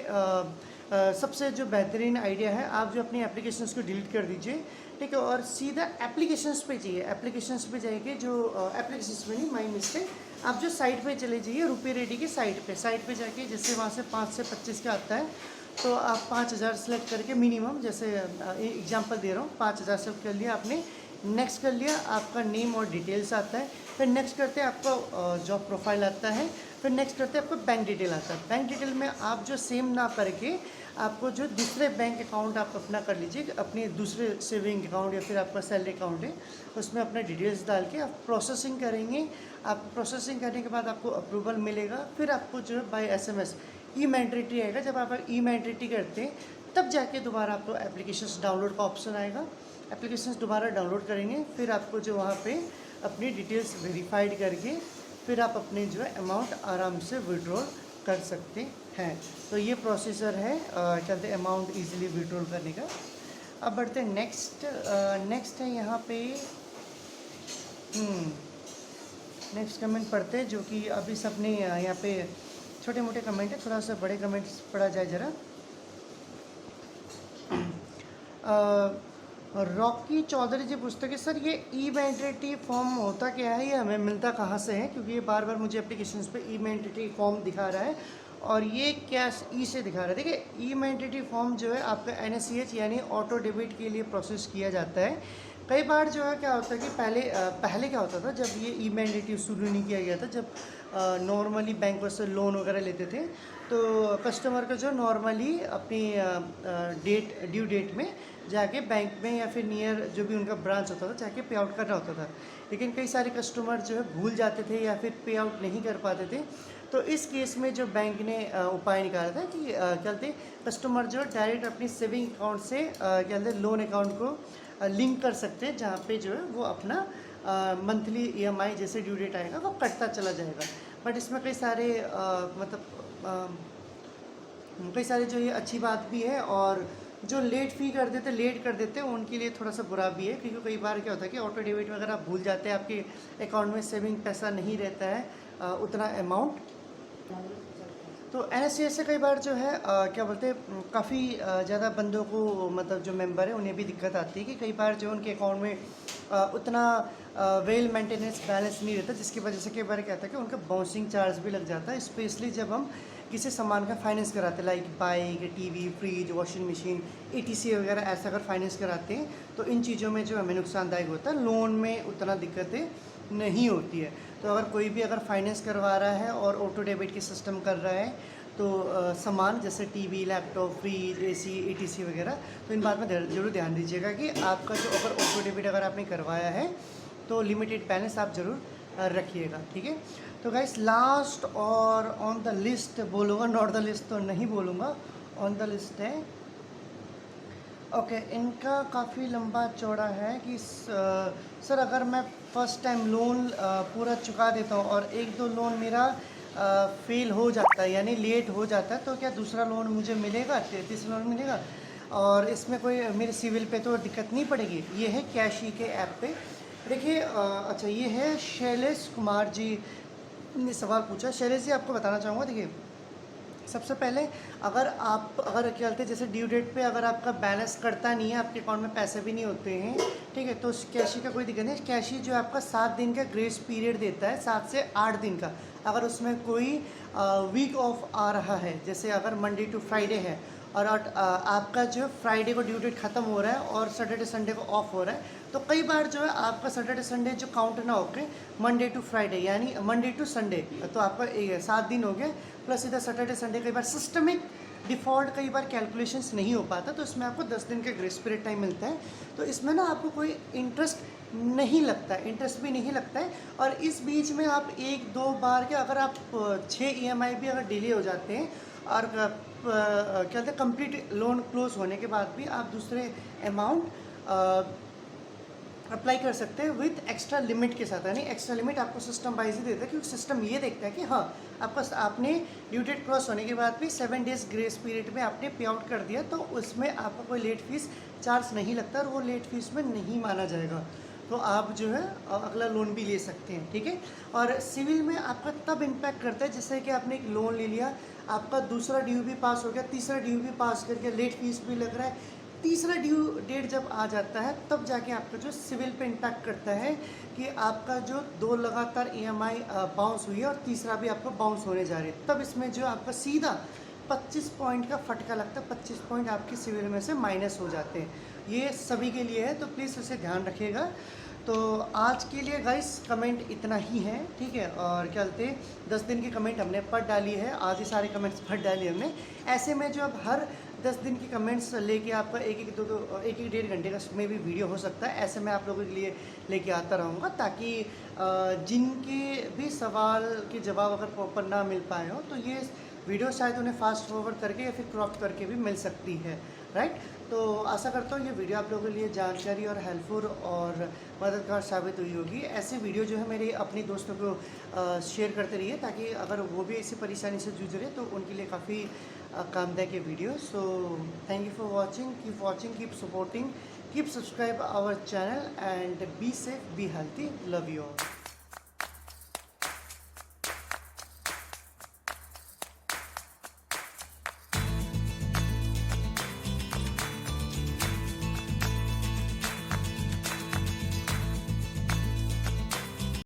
[SPEAKER 1] सबसे जो बेहतरीन आइडिया है, आप जो अपनी एप्लीकेशंस को डिलीट कर दीजिए, ठीक है, और सीधा एप्लीकेशंस पे जाइए। एप्लीकेशंस पे जाइए, जो एप्लीकेशंस में नहीं, माई मिस्टेक, आप जो साइट पे चले जाइए, रुपए रेडी की साइट पे जाके, जैसे वहाँ से 5 से 25 का आता है, तो आप 5000 सेलेक्ट करके मिनिमम, जैसे एग्जांपल दे रहा हूँ, 5000 सेलेक्ट कर लिया आपने, नेक्स्ट कर लिया, आपका नेम और डिटेल्स आता है, फिर नेक्स्ट करते हैं आपका जॉब प्रोफाइल आता है, फिर नेक्स्ट करते हैं आपको बैंक डिटेल आता है। बैंक डिटेल में आप जो सेम ना करके आपको जो दूसरे बैंक अकाउंट आप अपना कर लीजिए, अपने दूसरे सेविंग अकाउंट या फिर आपका सैलरी अकाउंट है, उसमें अपना डिटेल्स डाल के आप प्रोसेसिंग करेंगे। आप प्रोसेसिंग करने के बाद आपको अप्रूवल मिलेगा, फिर आपको जो है बाय SMS ई मैंडेटरी आएगा। जब आप ई मैंडेटरी करते हैं तब जाके दोबारा आपको एप्लीकेशंस डाउनलोड का ऑप्शन आएगा। एप्लीकेशंस दोबारा डाउनलोड करेंगे, फिर आपको जो वहाँ पे अपनी डिटेल्स वेरीफाइड करके फिर आप अपने जो है अमाउंट आराम से विड्रॉल कर सकते हैं। तो ये प्रोसीजर है कहते हैं अमाउंट ईजिली विड्रॉल करने का। अब बढ़ते हैं नेक्स्ट है यहाँ पे नेक्स्ट कमेंट पढ़ते हैं, जो कि अभी सबने यहाँ पे छोटे मोटे कमेंट है, थोड़ा सा बड़े कमेंट्स पढ़ा जाए ज़रा। रॉकी चौधरी जी पूछते कि सर ये ई मैंडेटरी फॉर्म होता क्या है, ये हमें मिलता कहाँ से है, क्योंकि ये बार बार मुझे एप्लीकेशंस पे ई मैंडेटरी फॉर्म दिखा रहा है और ये कैश ई से दिखा रहा है। देखिए, ई मैंडेटरी फॉर्म जो है आपका NACH यानी ऑटो डेबिट के लिए प्रोसेस किया जाता है। कई बार जो है क्या होता है कि पहले क्या होता था, जब ये ई मैंडेटरी शुरू नहीं किया गया था, जब नॉर्मली बैंकों से लोन वगैरह लेते थे, तो कस्टमर को जो नॉर्मली अपनी ड्यू डेट में जाके बैंक में या फिर नियर जो भी उनका ब्रांच होता था जाके पे आउट करना होता था। लेकिन कई सारे कस्टमर जो है भूल जाते थे या फिर पे आउट नहीं कर पाते थे। तो इस केस में जो बैंक ने उपाय निकाला था कि क्या कहते कस्टमर जो डायरेक्ट अपनी सेविंग अकाउंट से क्या कहते लोन अकाउंट को लिंक कर सकते हैं, जहाँ पे जो है वो अपना मंथली EMI जैसे ड्यू डेट आएगा वो कटता चला जाएगा। बट इसमें कई सारे कई सारे जो ये अच्छी बात भी है, और जो लेट कर देते हैं उनके लिए थोड़ा सा बुरा भी है, क्योंकि कई बार क्या होता है कि ऑटो डेबिट वगैरह आप भूल जाते हैं, आपके अकाउंट में सेविंग पैसा नहीं रहता है उतना अमाउंट। तो NACH से कई बार जो है क्या बोलते हैं काफ़ी ज़्यादा बंदों को, मतलब जो मेंबर है उन्हें भी दिक्कत आती है कि कई बार जो उनके अकाउंट में उतना वेल मेंटेनेंस बैलेंस नहीं रहता, जिसकी वजह से कई बार क्या होता है कि उनका बाउंसिंग चार्ज भी लग जाता है, स्पेशली जब हम किसी सामान का फाइनेंस कराते हैं, like bike, TV, fridge, washing machine, ETC वगैरह ऐसा अगर फाइनेंस कराते हैं तो इन चीज़ों में जो हमें नुकसानदायक होता है। लोन में उतना दिक्कतें नहीं होती है। तो अगर कोई भी अगर फाइनेंस करवा रहा है और ऑटो डेबिट की सिस्टम कर रहा है, तो सामान जैसे TV, laptop, fridge, AC, ETC वगैरह, तो इन बात में ज़रूर ध्यान दीजिएगा कि आपका जो अगर ऑटो डेबिट अगर आपने करवाया है तो लिमिटेड बैलेंस आप ज़रूर रखिएगा, ठीक है। तो गाइस, लास्ट और ऑन द लिस्ट बोलूँगा, नॉट द लिस्ट तो नहीं बोलूँगा, ऑन द लिस्ट है। ओके, इनका काफ़ी लंबा चौड़ा है कि सर अगर मैं फ़र्स्ट टाइम लोन पूरा चुका देता हूँ और 1-2 लोन मेरा फेल हो जाता है, यानी लेट हो जाता है, तो क्या दूसरा लोन मुझे मिलेगा, तीसरा लोन मिलेगा, और इसमें कोई मेरे सिविल पे तो दिक्कत नहीं पड़ेगी? ये है कैशी के ऐप पे। देखिए अच्छा, ये है शैलेश कुमार जी ने सवाल पूछा। शैलेश जी, आपको बताना चाहूँगा, देखिए सबसे पहले अगर क्या बोलते हैं, जैसे ड्यू डेट पे अगर आपका बैलेंस कटता नहीं है, आपके अकाउंट में पैसे भी नहीं होते हैं, ठीक है, तो कैशी का कोई दिक्कत नहीं। कैशी जो आपका 7 दिन का ग्रेस पीरियड देता है, 7 से 8 दिन का। अगर उसमें कोई वीक ऑफ आ रहा है, जैसे अगर मंडे टू फ्राइडे है और आपका जो फ्राइडे को ड्यू डेट ख़त्म हो रहा है और सैटरडे संडे को ऑफ हो रहा है, तो कई बार जो है आपका सैटरडे संडे जो काउंट ना होके मंडे टू फ्राइडे यानी मंडे टू संडे, तो आपका 7 दिन हो गए प्लस इधर सैटरडे संडे, कई बार सिस्टमिक डिफ़ॉल्ट कई बार कैलकुलेशंस नहीं हो पाता, तो इसमें आपको 10 दिन का ग्रेस पीरियड टाइम मिलता है। तो इसमें ना आपको कोई इंटरेस्ट भी नहीं लगता है। और इस बीच में आप 1-2 बार के अगर आप 6 EMI भी अगर डिले हो जाते हैं और क्या कहते हैं कंप्लीट लोन क्लोज होने के बाद भी आप दूसरे अमाउंट अप्लाई कर सकते हैं विथ एक्स्ट्रा लिमिट के साथ। यानी एक्स्ट्रा लिमिट आपको सिस्टम वाइज ही देता है, क्योंकि सिस्टम ये देखता है कि हाँ आपने ड्यू डेट क्रॉस होने के बाद भी 7 डेज़ ग्रेस पीरियड में आपने पे आउट कर दिया, तो उसमें आपका कोई लेट फीस चार्ज नहीं लगता और वो लेट फीस में नहीं माना जाएगा। तो आप जो है अगला लोन भी ले सकते हैं, ठीक है। और सिविल में आपका तब इम्पैक्ट करता है जैसे कि आपने एक लोन ले लिया, आपका दूसरा ड्यू भी पास हो गया, तीसरा ड्यू भी पास करके लेट फीस भी लग रहा है, तीसरा ड्यू डेट जब आ जाता है तब जाके आपका जो सिविल पे इम्पैक्ट करता है कि आपका जो 2 लगातार EMI बाउंस हुई है और तीसरा भी आपको बाउंस होने जा रही है, तब इसमें जो आपका सीधा 25 पॉइंट का फटका लगता है, 25 पॉइंट आपके सिविल में से माइनस हो जाते हैं। ये सभी के लिए है, तो प्लीज़ उसे ध्यान रखिएगा। तो आज के लिए गाइस कमेंट इतना ही है, ठीक है। और क्या बोलते हैं 10 दिन की कमेंट हमने पढ़ डाली है, आज ही सारे कमेंट्स पढ़ डाली हमने। ऐसे में जो अब हर 10 दिन की कमेंट्स लेके आपका एक एक डेढ़ घंटे का में भी वीडियो हो सकता है, ऐसे मैं आप लोगों के लिए लेके आता रहूँगा, ताकि जिनके भी सवाल के जवाब अगर प्रॉपर ना मिल पाए हो तो ये वीडियो शायद उन्हें फास्ट फॉरवर्ड करके या फिर क्रॉप करके भी मिल सकती है, राइट। तो आशा करता हूँ ये वीडियो आप लोगों के लिए जानकारी और हेल्पफुल और मददगार साबित हुई होगी। ऐसे वीडियो जो है मेरे अपने दोस्तों को शेयर करते रहिए, ताकि अगर वो भी ऐसी परेशानी से जूझ रहे तो उनके लिए काफ़ी कामदायक है video. So thank you for watching, keep supporting, keep subscribe our channel and be safe, be healthy, love you all.